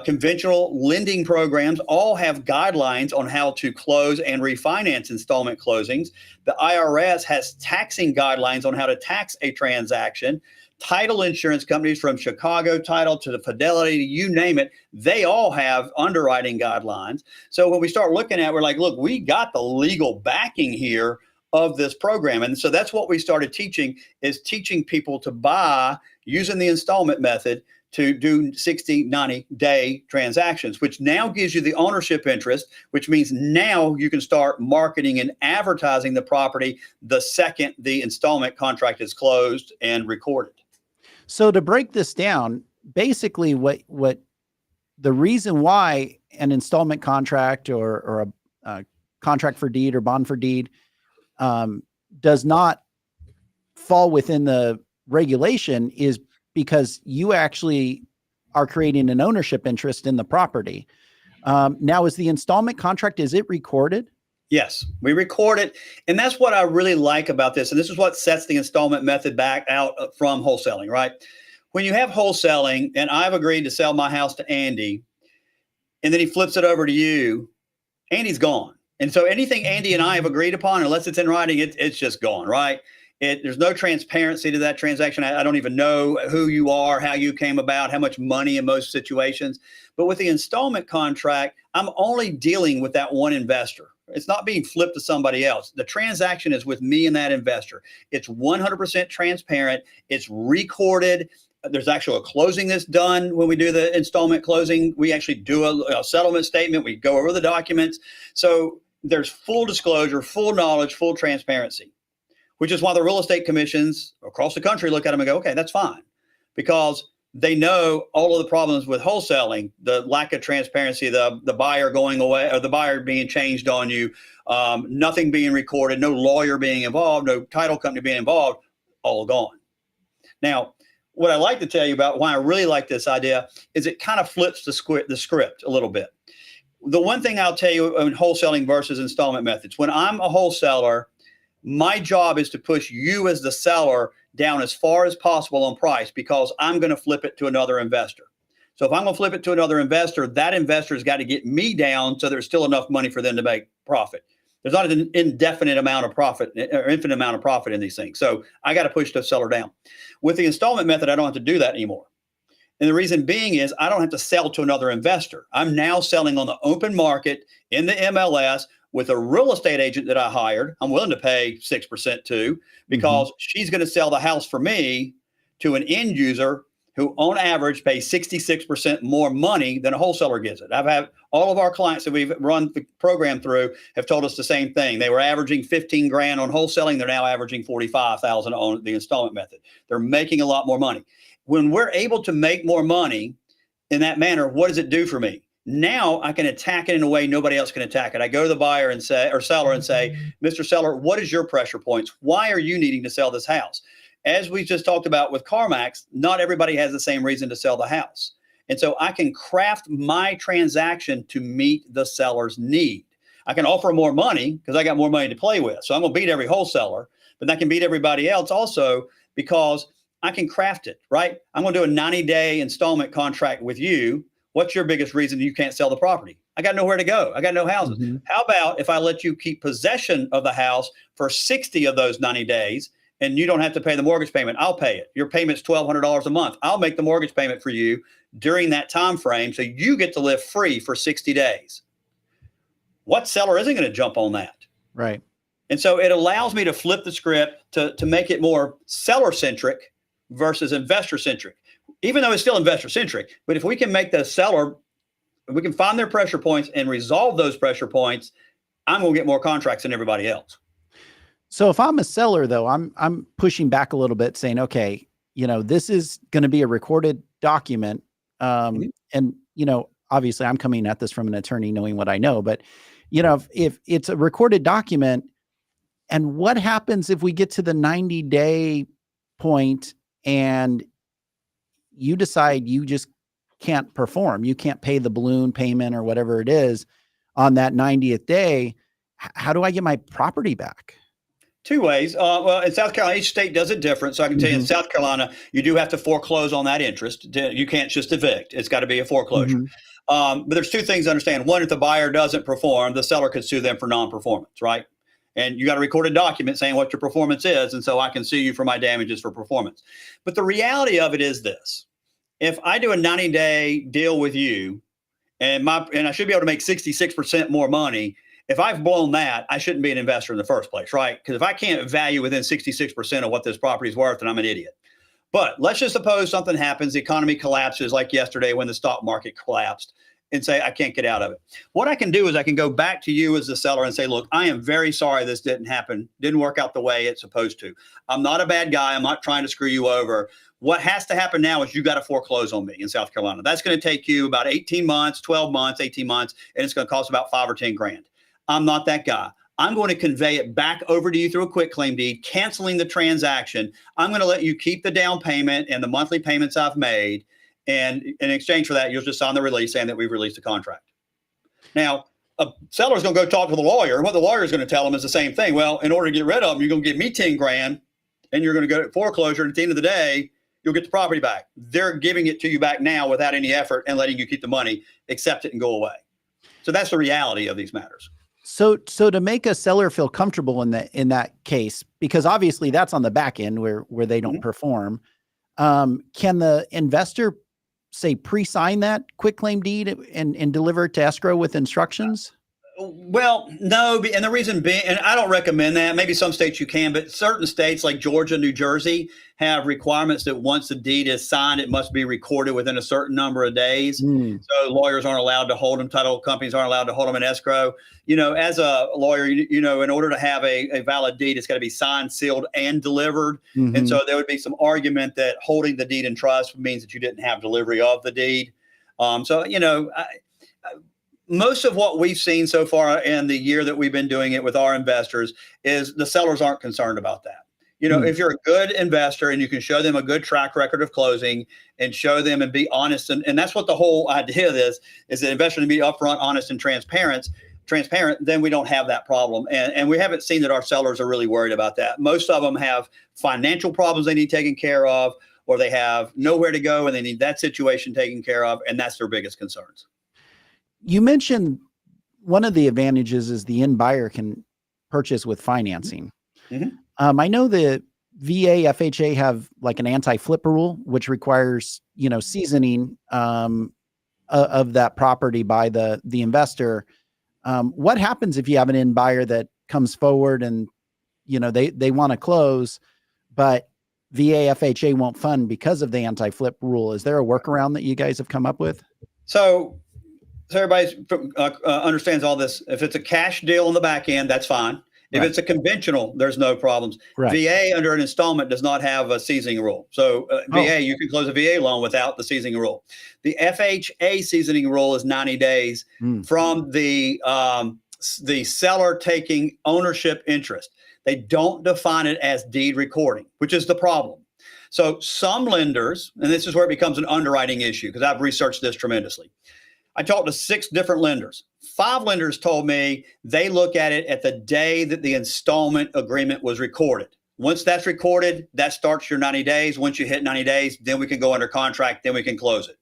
conventional lending programs all have guidelines on how to close and refinance installment closings. The IRS has taxing guidelines on how to tax a transaction. Title insurance companies from Chicago Title to the Fidelity, you name it, they all have underwriting guidelines. So when we start looking at, we're like, look, we got the legal backing here of this program. And so that's what we started teaching, is teaching people to buy using the installment method to do 60, 90-day transactions, which now gives you the ownership interest, which means now you can start marketing and advertising the property the second the installment contract is closed and recorded. So to break this down, basically what the reason why an installment contract or a contract for deed or bond for deed does not fall within the regulation is because you actually are creating an ownership interest in the property. Now, is the installment contract, is it recorded? Yes, we record it. And that's what I really like about this. And this is what sets the installment method back out from wholesaling, right? When you have wholesaling and I've agreed to sell my house to Andy, and then he flips it over to you, Andy's gone. And so anything Andy and I have agreed upon, unless it's in writing, it's just gone, right? There's no transparency to that transaction. I don't even know who you are, how you came about, how much money in most situations. But with the installment contract, I'm only dealing with that one investor. It's not being flipped to somebody else. The transaction is with me and that investor. It's 100% transparent. It's recorded. There's actually a closing that's done when we do the installment closing. We actually do a settlement statement. We go over the documents. So there's full disclosure, full knowledge, full transparency, which is why the real estate commissions across the country look at them and go, okay, that's fine. Because they know all of the problems with wholesaling, the lack of transparency, the buyer going away, or the buyer being changed on you, nothing being recorded, no lawyer being involved, no title company being involved, all gone. Now, what I like to tell you about why I really like this idea is it kind of flips the script a little bit. The one thing I'll tell you in wholesaling versus installment methods, when I'm a wholesaler, my job is to push you as the seller down as far as possible on price because I'm going to flip it to another investor. So if I'm going to flip it to another investor, that investor's got to get me down so there's still enough money for them to make profit. There's not an indefinite amount of profit or infinite amount of profit in these things. So I got to push the seller down. With the installment method, I don't have to do that anymore. And the reason being is I don't have to sell to another investor. I'm now selling on the open market in the MLS with a real estate agent that I hired. I'm willing to pay 6% to, because she's going to sell the house for me to an end user who on average pays 66% more money than a wholesaler gets it. I've had all of our clients that we've run the program through have told us the same thing. They were averaging 15 grand on wholesaling. They're now averaging 45,000 on the installment method. They're making a lot more money. When we're able to make more money in that manner, what does it do for me? Now I can attack it in a way nobody else can attack it. I go to the buyer and say, or seller and say, Mr. Seller, what is your pressure points? Why are you needing to sell this house? As we just talked about with CarMax, not everybody has the same reason to sell the house. And so I can craft my transaction to meet the seller's need. I can offer more money because I got more money to play with. So I'm going to beat every wholesaler, but I can beat everybody else also because I can craft it, right? I'm going to do a 90-day installment contract with you. What's your biggest reason you can't sell the property? I got nowhere to go. I got no houses. How about if I let you keep possession of the house for 60 of those 90 days and you don't have to pay the mortgage payment? I'll pay it. Your payment's $1,200 a month. I'll make the mortgage payment for you during that time frame so you get to live free for 60 days. What seller isn't going to jump on that? Right. And so it allows me to flip the script to make it more seller-centric versus investor-centric, even though it's still investor-centric. But if we can make the seller, we can find their pressure points and resolve those pressure points, I'm going to get more contracts than everybody else. So if I'm a seller, though, I'm pushing back a little bit, saying, okay, this is going to be a recorded document. And, obviously I'm coming at this from an attorney knowing what I know, but, if it's a recorded document, and what happens if we get to the 90-day point and you decide you just can't perform, you can't pay the balloon payment or whatever it is on that 90th day, how do I get my property back? Two ways. Well, in South Carolina, each state does it different. So I can tell you in South Carolina, you do have to foreclose on that interest. You can't just evict. It's got to be a foreclosure. But there's two things to understand. One, if the buyer doesn't perform, the seller could sue them for non-performance, right? And you got to record a document saying what your performance is. And so I can sue you for my damages for performance. But the reality of it is this. If I do a 90-day deal with you and I should be able to make 66% more money, if I've blown that, I shouldn't be an investor in the first place, right? Because if I can't value within 66% of what this property is worth, then I'm an idiot. But let's just suppose something happens, the economy collapses like yesterday when the stock market collapsed, and say, I can't get out of it. What I can do is I can go back to you as the seller and say, look, I am very sorry this didn't happen, didn't work out the way it's supposed to. I'm not a bad guy. I'm not trying to screw you over. What has to happen now is you got to foreclose on me in South Carolina. That's going to take you about 18 months, 12 months, 18 months, and it's going to cost about 5 or 10 grand. I'm not that guy. I'm going to convey it back over to you through a quitclaim deed, canceling the transaction. I'm going to let you keep the down payment and the monthly payments I've made. And in exchange for that, you'll just sign the release saying that we've released the contract. Now, a seller's going to go talk to the lawyer. And what the lawyer is going to tell them is the same thing. Well, in order to get rid of them, you're going to give me 10 grand and you're going to go to foreclosure. And at the end of the day, you'll get the property back. They're giving it to you back now without any effort and letting you keep the money, accept it and go away. So that's the reality of these matters. So to make a seller feel comfortable in that case, because obviously that's on the back end where they don't perform, can the investor say pre-sign that quitclaim deed and deliver it to escrow with instructions? Well, no, and the reason being, and I don't recommend that. Maybe some states you can, but certain states like Georgia, New Jersey have requirements that once the deed is signed, it must be recorded within a certain number of days. So lawyers aren't allowed to hold them. Title companies aren't allowed to hold them in escrow. As a lawyer, in order to have a valid deed, it's got to be signed, sealed, and delivered. And so there would be some argument that holding the deed in trust means that you didn't have delivery of the deed. Most of what we've seen so far in the year that we've been doing it with our investors is the sellers aren't concerned about that. If you're a good investor and you can show them a good track record of closing and show them and be honest, and that's what the whole idea of this is, that investors to be upfront, honest, and transparent, then we don't have that problem. And we haven't seen that our sellers are really worried about that. Most of them have financial problems they need taken care of, or they have nowhere to go and they need that situation taken care of. And that's their biggest concerns. You mentioned one of the advantages is the end buyer can purchase with financing. Mhm. I know the VA, FHA have like an anti-flip rule, which requires, seasoning of that property by the investor. What happens if you have an end buyer that comes forward and, they want to close, but VA, FHA won't fund because of the anti-flip rule? Is there a workaround that you guys have come up with? So everybody understands all this. If it's a cash deal on the back end, that's fine. If it's a conventional, there's no problems. Right. VA under an installment does not have a seasoning rule. So VA, you can close a VA loan without the seasoning rule. The FHA seasoning rule is 90 days from the seller taking ownership interest. They don't define it as deed recording, which is the problem. So some lenders, and this is where it becomes an underwriting issue because I've researched this tremendously. I talked to 6 different lenders. 5 lenders told me they look at it at the day that the installment agreement was recorded. Once that's recorded, that starts your 90 days. Once you hit 90 days, then we can go under contract, then we can close it.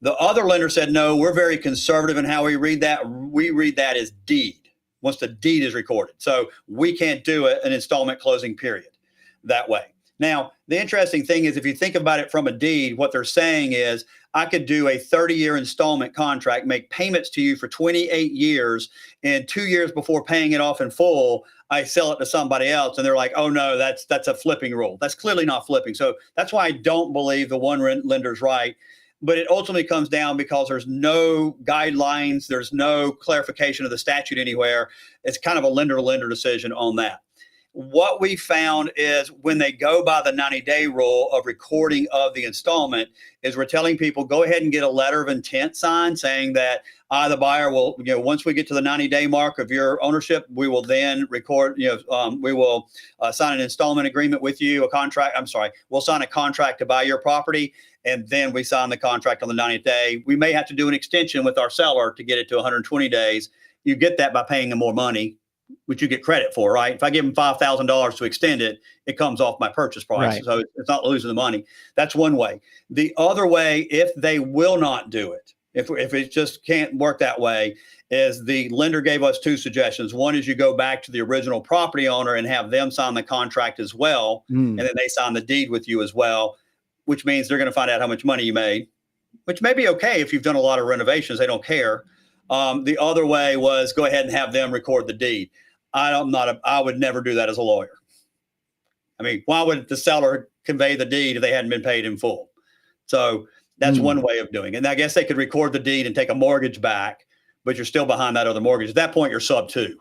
The other lender said, no, we're very conservative in how we read that. We read that as deed, once the deed is recorded. So we can't do an installment closing period that way. Now, the interesting thing is if you think about it from a deed, what they're saying is I could do a 30-year installment contract, make payments to you for 28 years, and 2 years before paying it off in full, I sell it to somebody else. And they're like, oh, no, that's a flipping rule. That's clearly not flipping. So that's why I don't believe the one lender's right. But it ultimately comes down because there's no guidelines. There's no clarification of the statute anywhere. It's kind of a lender-to-lender decision on that. What we found is when they go by the 90-day rule of recording of the installment is we're telling people, go ahead and get a letter of intent signed saying that I, the buyer, will, once we get to the 90-day mark of your ownership, we will then record, we will sign an installment agreement with you, we'll sign a contract to buy your property. And then we sign the contract on the 90th day. We may have to do an extension with our seller to get it to 120 days. You get that by paying them more money, which you get credit for, right? If I give them $5,000 to extend it, it comes off my purchase price. Right. So it's not losing the money. That's one way. The other way, if they will not do it, if it just can't work that way, is the lender gave us 2 suggestions. One is you go back to the original property owner and have them sign the contract as well. And then they sign the deed with you as well, which means they're going to find out how much money you made, which may be okay if you've done a lot of renovations. They don't care. The other way was go ahead and have them record the deed. I would never do that as a lawyer. I mean, why would the seller convey the deed if they hadn't been paid in full? So that's one way of doing it. And I guess they could record the deed and take a mortgage back, but you're still behind that other mortgage. At that point, you're subto.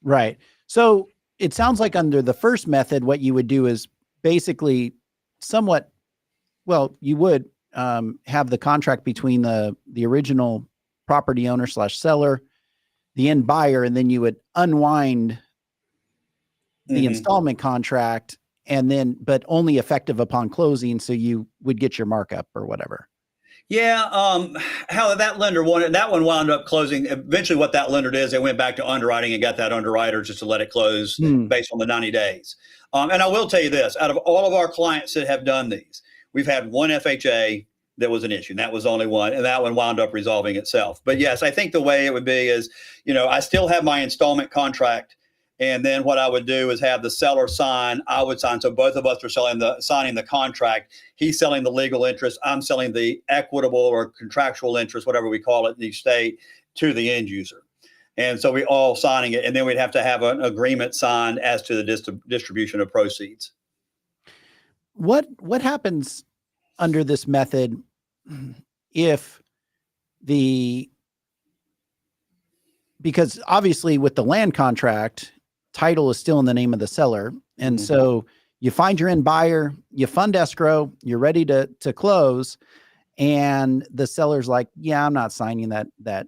Right. So it sounds like under the first method, what you would do is basically you would have the contract between the original property owner / seller, the end buyer, and then you would unwind the installment contract but only effective upon closing. So you would get your markup or whatever. Yeah. How that lender wanted, that one wound up closing. Eventually what that lender did is they went back to underwriting and got that underwriter just to let it close based on the 90 days. And I will tell you this, out of all of our clients that have done these, we've had one FHA that was an issue. And that was only one. And that one wound up resolving itself. But yes, I think the way it would be is, I still have my installment contract. And then what I would do is have the seller sign, I would sign. So both of us are signing the contract. He's selling the legal interest. I'm selling the equitable or contractual interest, whatever we call it in each state, to the end user. And so we all signing it. And then we'd have to have an agreement signed as to the distribution of proceeds. What happens under this method if because obviously with the land contract, title is still in the name of the seller. And so you find your end buyer, you fund escrow, you're ready to close. And the seller's like, yeah, I'm not signing that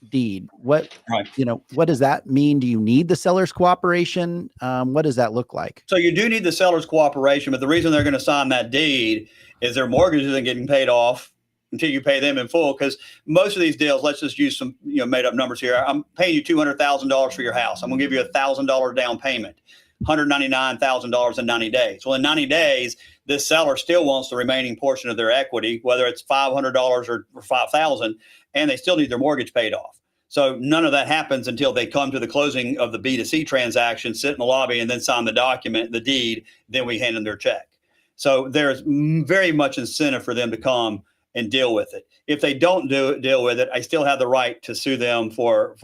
deed. What does that mean? Do you need the seller's cooperation? What does that look like? So you do need the seller's cooperation, but the reason they're going to sign that deed is their mortgage isn't getting paid off until you pay them in full. Because most of these deals, let's just use some made up numbers here. I'm paying you $200,000 for your house. I'm going to give you $1,000 down payment, $199,000 in 90 days. Well, in 90 days, this seller still wants the remaining portion of their equity, whether it's $500 or $5,000, and they still need their mortgage paid off. So none of that happens until they come to the closing of the B2C transaction, sit in the lobby, and then sign the document, the deed. Then we hand them their check. So there's very much incentive for them to come and deal with it. If they don't deal with it, I still have the right to sue them for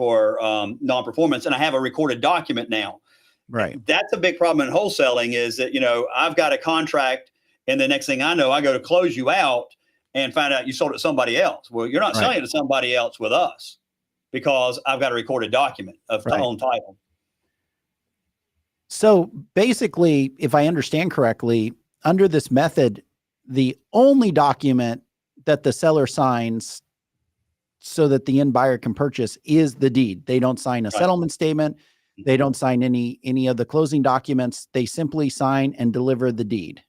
non-performance, and I have a recorded document now. Right. That's a big problem in wholesaling, is that, I've got a contract, and the next thing I know, I go to close you out and find out you sold it to somebody else. Well, you're not selling it to somebody else with us, because I've got a recorded document of own title. So basically, if I understand correctly, under this method, the only document that the seller signs so that the end buyer can purchase is the deed. They don't sign a settlement statement. They don't sign any of the closing documents. They simply sign and deliver the deed.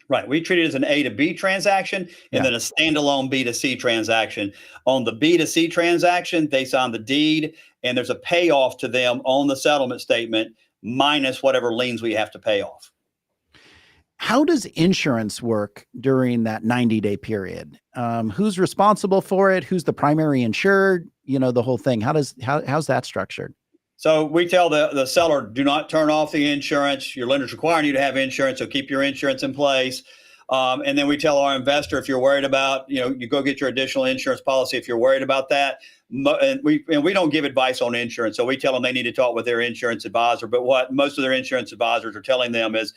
Right. We treat it as an A to B transaction, and then a standalone B to C transaction. On the B to C transaction, they sign the deed, and there's a payoff to them on the settlement statement minus whatever liens we have to pay off. How does insurance work during that 90-day period? Who's responsible for it? Who's the primary insured? The whole thing. How's that structured? So we tell the seller, do not turn off the insurance. Your lender's requiring you to have insurance, so keep your insurance in place. And then we tell our investor, if you're worried about, you go get your additional insurance policy if you're worried about that. And we don't give advice on insurance, so we tell them they need to talk with their insurance advisor. But what most of their insurance advisors are telling them is,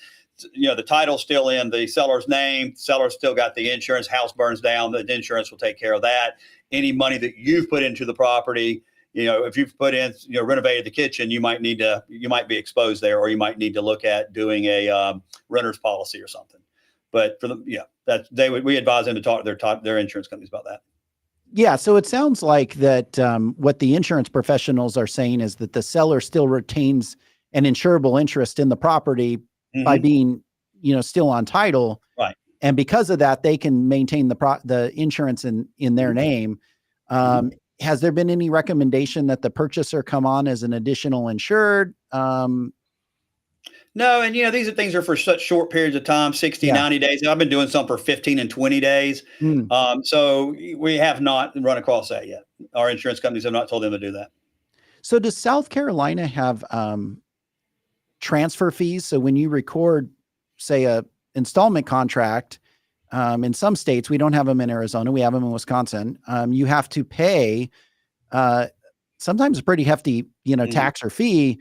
the title's still in the seller's name. Seller's still got the insurance. House burns down, the insurance will take care of that. Any money that you've put into the property, if you've put in, renovated the kitchen, you might be exposed there, or you might need to look at doing a renter's policy or something. But for them, we advise them to talk to their insurance companies about that. Yeah. So it sounds like that what the insurance professionals are saying is that the seller still retains an insurable interest in the property by being, still on title. Right. And because of that, they can maintain the insurance in their name. Has there been any recommendation that the purchaser come on as an additional insured? No. And, these things are for such short periods of time, 60, 90 days. I've been doing some for 15 and 20 days. So we have not run across that yet. Our insurance companies have not told them to do that. So does South Carolina have transfer fees? So when you record, say, a installment contract, in some states, we don't have them in Arizona, we have them in Wisconsin. You have to pay sometimes a pretty hefty, tax or fee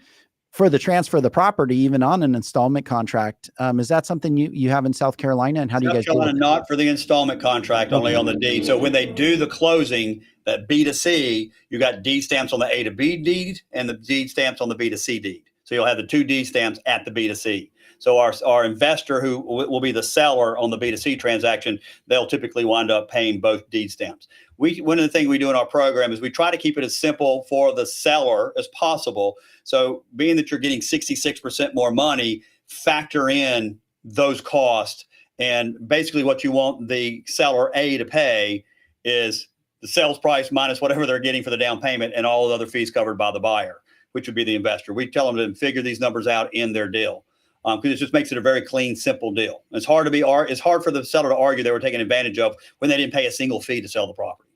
for the transfer of the property, even on an installment contract. Is that something you have in South Carolina? And how do you guys do it? Not for the installment contract, only on the deed. So when they do the closing, that B to C, you got deed stamps on the A to B deed and the deed stamps on the B to C deed. So you'll have the two deed stamps at the B to C. So our investor, who will be the seller on the B2C transaction, they'll typically wind up paying both deed stamps. One of the things we do in our program is we try to keep it as simple for the seller as possible. So being that you're getting 66% more money, factor in those costs. And basically what you want the seller A to pay is the sales price minus whatever they're getting for the down payment and all the other fees covered by the buyer, which would be the investor. We tell them to figure these numbers out in their deal. Because it just makes it a very clean, simple deal. It's hard for the seller to argue they were taken advantage of when they didn't pay a single fee to sell the property.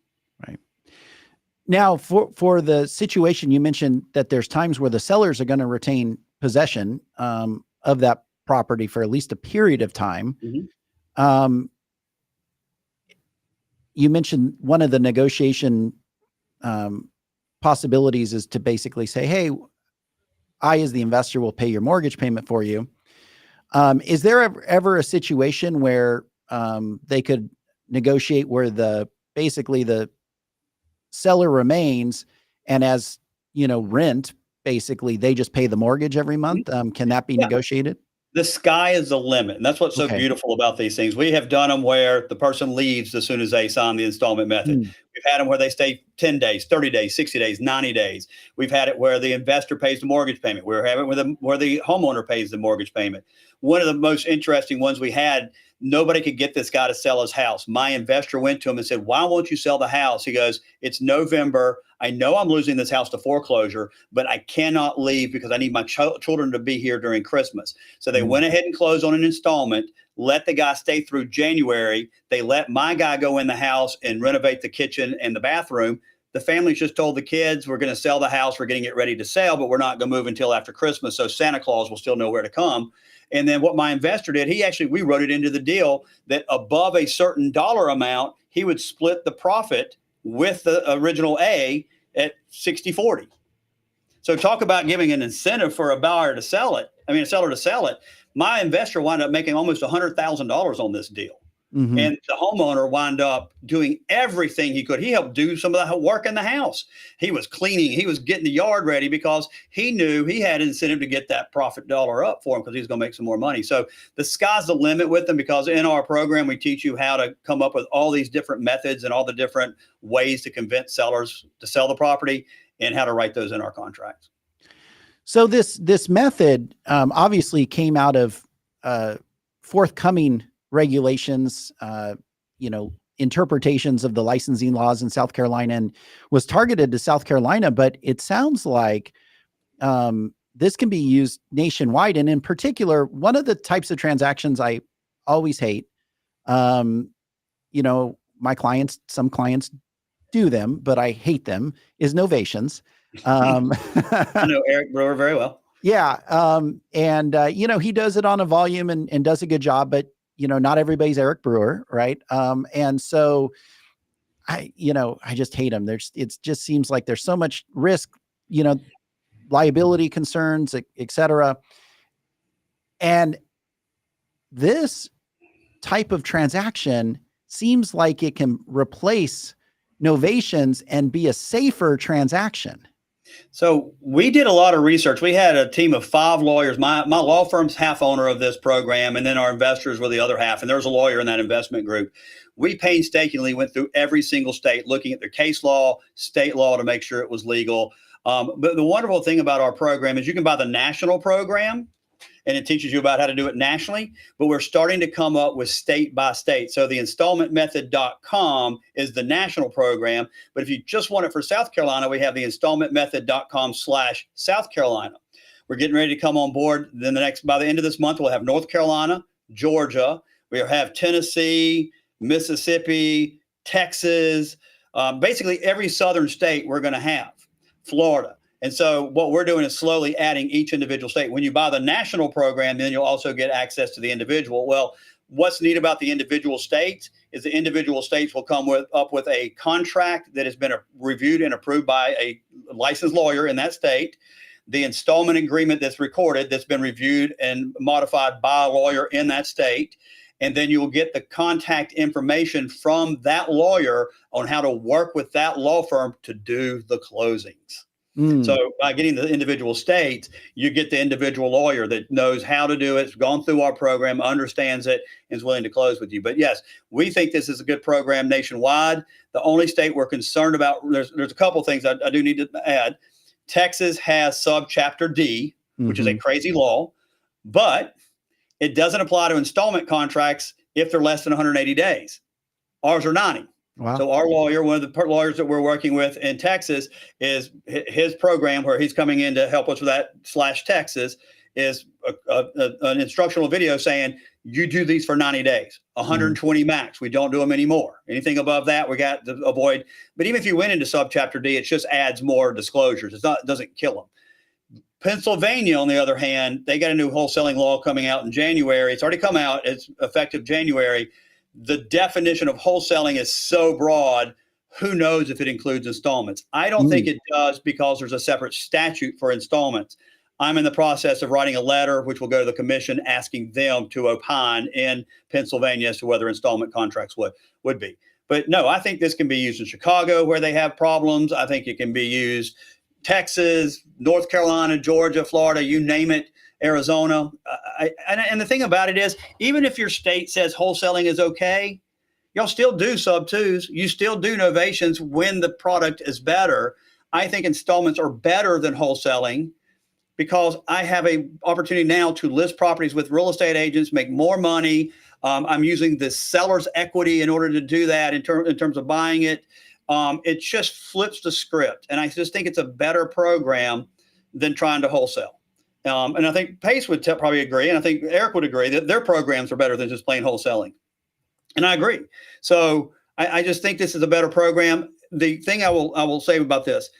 Right. Now, for the situation, you mentioned that there's times where the sellers are going to retain possession of that property for at least a period of time. You mentioned one of the negotiation possibilities is to basically say, hey, I, as the investor, will pay your mortgage payment for you. Is there ever a situation where they could negotiate where basically the seller remains, and as rent, basically they just pay the mortgage every month? Can that be negotiated? The sky is the limit. And that's what's so beautiful about these things. We have done them where the person leaves as soon as they sign the installment method. We've had them where they stay 10 days, 30 days, 60 days, 90 days. We've had it where the investor pays the mortgage payment. We're having it where the homeowner pays the mortgage payment. One of the most interesting ones we had, nobody could get this guy to sell his house. My investor went to him and said, why won't you sell the house? He goes, it's November. I know I'm losing this house to foreclosure, but I cannot leave because I need my children to be here during Christmas. So they went ahead and closed on an installment, let the guy stay through January. They let my guy go in the house and renovate the kitchen and the bathroom. The family's just told the kids, we're going to sell the house. We're getting it ready to sell, but we're not going to move until after Christmas. So Santa Claus will still know where to come. And then what my investor did, we wrote it into the deal that above a certain dollar amount, he would split the profit with the original A at 60-40. So talk about giving an incentive for a seller to sell it. My investor wound up making almost $100,000 on this deal. Mm-hmm. And the homeowner wound up doing everything he could. He helped do some of the work in the house. He was cleaning. He was getting the yard ready because he knew he had an incentive to get that profit dollar up for him because he was going to make some more money. So the sky's the limit with them, because in our program, we teach you how to come up with all these different methods and all the different ways to convince sellers to sell the property and how to write those in our contracts. So this method obviously came out of forthcoming regulations, interpretations of the licensing laws in South Carolina, and was targeted to South Carolina. But it sounds like this can be used nationwide. And in particular, one of the types of transactions I always hate, some clients do them, but I hate them, is novations. I know Eric Brewer very well. Yeah. He does it on a volume and does a good job, but not everybody's Eric Brewer. Right. And so I just hate them. It just seems like there's so much risk, liability concerns, et cetera. And this type of transaction seems like it can replace novations and be a safer transaction. So we did a lot of research. We had a team of 5 lawyers. My law firm's half owner of this program, and then our investors were the other half. And there was a lawyer in that investment group. We painstakingly went through every single state, looking at their case law, state law, to make sure it was legal. But the wonderful thing about our program is you can buy the national program, and it teaches you about how to do it nationally, but we're starting to come up with state by state. So the installmentmethod.com is the national program, but if you just want it for South Carolina, we have the installmentmethod.com/South Carolina. We're getting ready to come on board. Then by the end of this month, we'll have North Carolina, Georgia, we'll have Tennessee, Mississippi, Texas, basically every southern state we're going to have, Florida. And so what we're doing is slowly adding each individual state. When you buy the national program, then you'll also get access to the individual. Well, what's neat about the individual states is the individual states will come up with a contract that has been reviewed and approved by a licensed lawyer in that state. The installment agreement that's recorded, that's been reviewed and modified by a lawyer in that state. And then you'll get the contact information from that lawyer on how to work with that law firm to do the closings. So by getting the individual states, you get the individual lawyer that knows how to do it, has gone through our program, understands it, and is willing to close with you. But yes, we think this is a good program nationwide. The only state we're concerned about, there's a couple of things I do need to add. Texas has subchapter D, which is a crazy law, but it doesn't apply to installment contracts if they're less than 180 days. Ours are 90. Wow. So our lawyer, one of the lawyers that we're working with in Texas, is his program where he's coming in to help us with that /Texas is an instructional video saying you do these for 90 days, 120 max. We don't do them anymore. Anything above that, we got to avoid. But even if you went into subchapter D, it just adds more disclosures. It doesn't kill them. Pennsylvania, on the other hand, they got a new wholesaling law coming out in January. It's already come out. It's effective January. The definition of wholesaling is so broad, who knows if it includes installments? I don't think it does, because there's a separate statute for installments. I'm in the process of writing a letter, which will go to the commission, asking them to opine in Pennsylvania as to whether installment contracts would be. But no, I think this can be used in Chicago where they have problems. I think it can be used Texas, North Carolina, Georgia, Florida, you name it. Arizona. And the thing about it is, even if your state says wholesaling is okay, y'all still do sub-2s. You still do novations when the product is better. I think installments are better than wholesaling because I have an opportunity now to list properties with real estate agents, make more money. I'm using the seller's equity in order to do that in terms of buying it. It just flips the script. And I just think it's a better program than trying to wholesale. And I think Pace would probably agree, and I think Eric would agree that their programs are better than just plain wholesaling. And I agree. So I just think this is a better program. The thing I will say about this,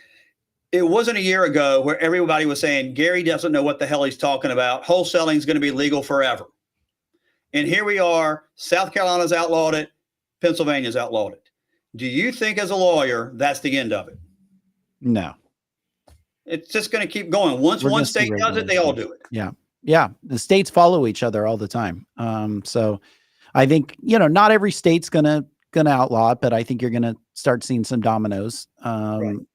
it wasn't a year ago where everybody was saying, Gary doesn't know what the hell he's talking about. Wholesaling is going to be legal forever. And here we are. South Carolina's outlawed it. Pennsylvania's outlawed it. Do you think as a lawyer, that's the end of it? No. It's just going to keep going. Once We're one gonna see state does it, they all do it. Yeah. Yeah. The states follow each other all the time. So I think, not every state's gonna outlaw it, but I think you're gonna start seeing some dominoes, following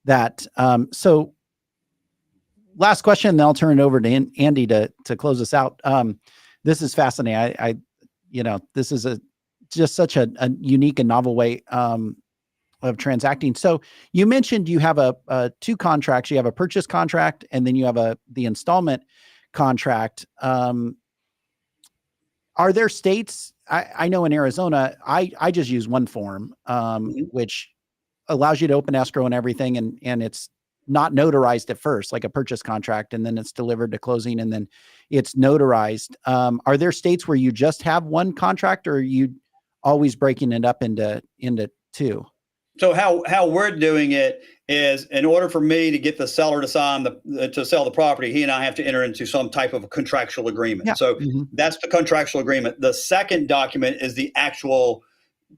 that. So last question, then I'll turn it over to Andy to close us out. This is fascinating. I this is just such a unique and novel way of transacting. So you mentioned you have two contracts. You have a purchase contract, and then you have the installment contract. Are there states? I know in Arizona, I just use one form, which allows you to open escrow and everything, and it's not notarized at first, like a purchase contract, and then it's delivered to closing, and then it's notarized. Are there states where you just have one contract, or are you always breaking it up into two? So how we're doing it is, in order for me to get the seller to sign to sell the property, he and I have to enter into some type of a contractual agreement. Yeah. So that's the contractual agreement. The second document is the actual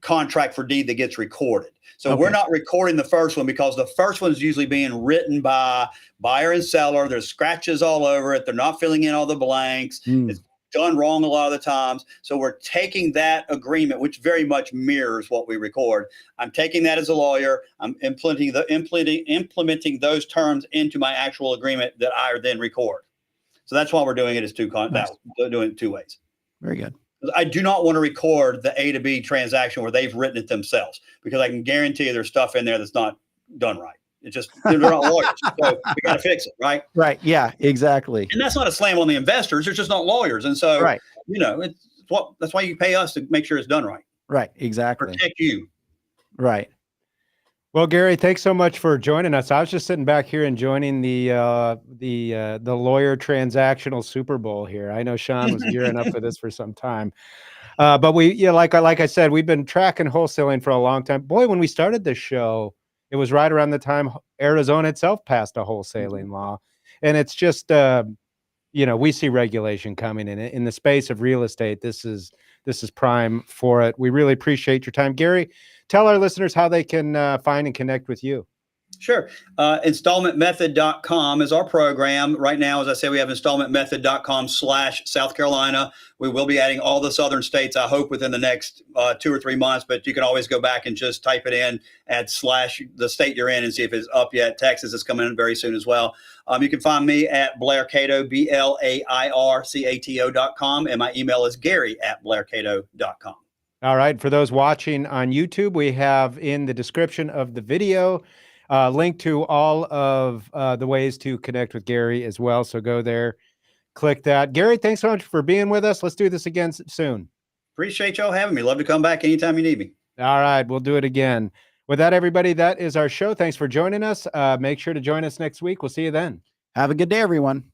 contract for deed that gets recorded. So we're not recording the first one because the first one is usually being written by buyer and seller. There's scratches all over it. They're not filling in all the blanks. It's done wrong a lot of the times. So we're taking that agreement, which very much mirrors what we record. I'm taking that as a lawyer. I'm implementing those terms into my actual agreement that I then record. So that's why we're doing it as doing it two ways. Very good. I do not want to record the A to B transaction where they've written it themselves, because I can guarantee you there's stuff in there that's not done right. It's just, they're not lawyers. So we got to fix it, right? Right. Yeah, exactly. And that's not a slam on the investors. They're just not lawyers. And so, that's why you pay us to make sure it's done right. Right. Exactly. Protect you. Right. Well, Gary, thanks so much for joining us. I was just sitting back here enjoying the lawyer transactional Super Bowl here. I know Sean was gearing up for this for some time, but like I said, we've been tracking wholesaling for a long time. Boy, when we started this show, it was right around the time Arizona itself passed a wholesaling law, and it's just we see regulation coming in the space of real estate. This is prime for it. We really appreciate your time, Gary. Tell our listeners how they can find and connect with you. Sure. Installmentmethod.com is our program. Right now, as I said, we have installmentmethod.com/South Carolina. We will be adding all the southern states, I hope, within the next 2 or 3 months, but you can always go back and just type it in, add / the state you're in, and see if it's up yet. Texas is coming in very soon as well. You can find me at Blair Cato, BLAIRCATO.com, and my email is Gary@BlairCato.com. All right. For those watching on YouTube, we have in the description of the video link to all of the ways to connect with Gary as well. So go there, click that. Gary, thanks so much for being with us. Let's do this again soon. Appreciate y'all having me. Love to come back anytime you need me. All right. We'll do it again. With that, everybody, that is our show. Thanks for joining us. Make sure to join us next week. We'll see you then. Have a good day, everyone.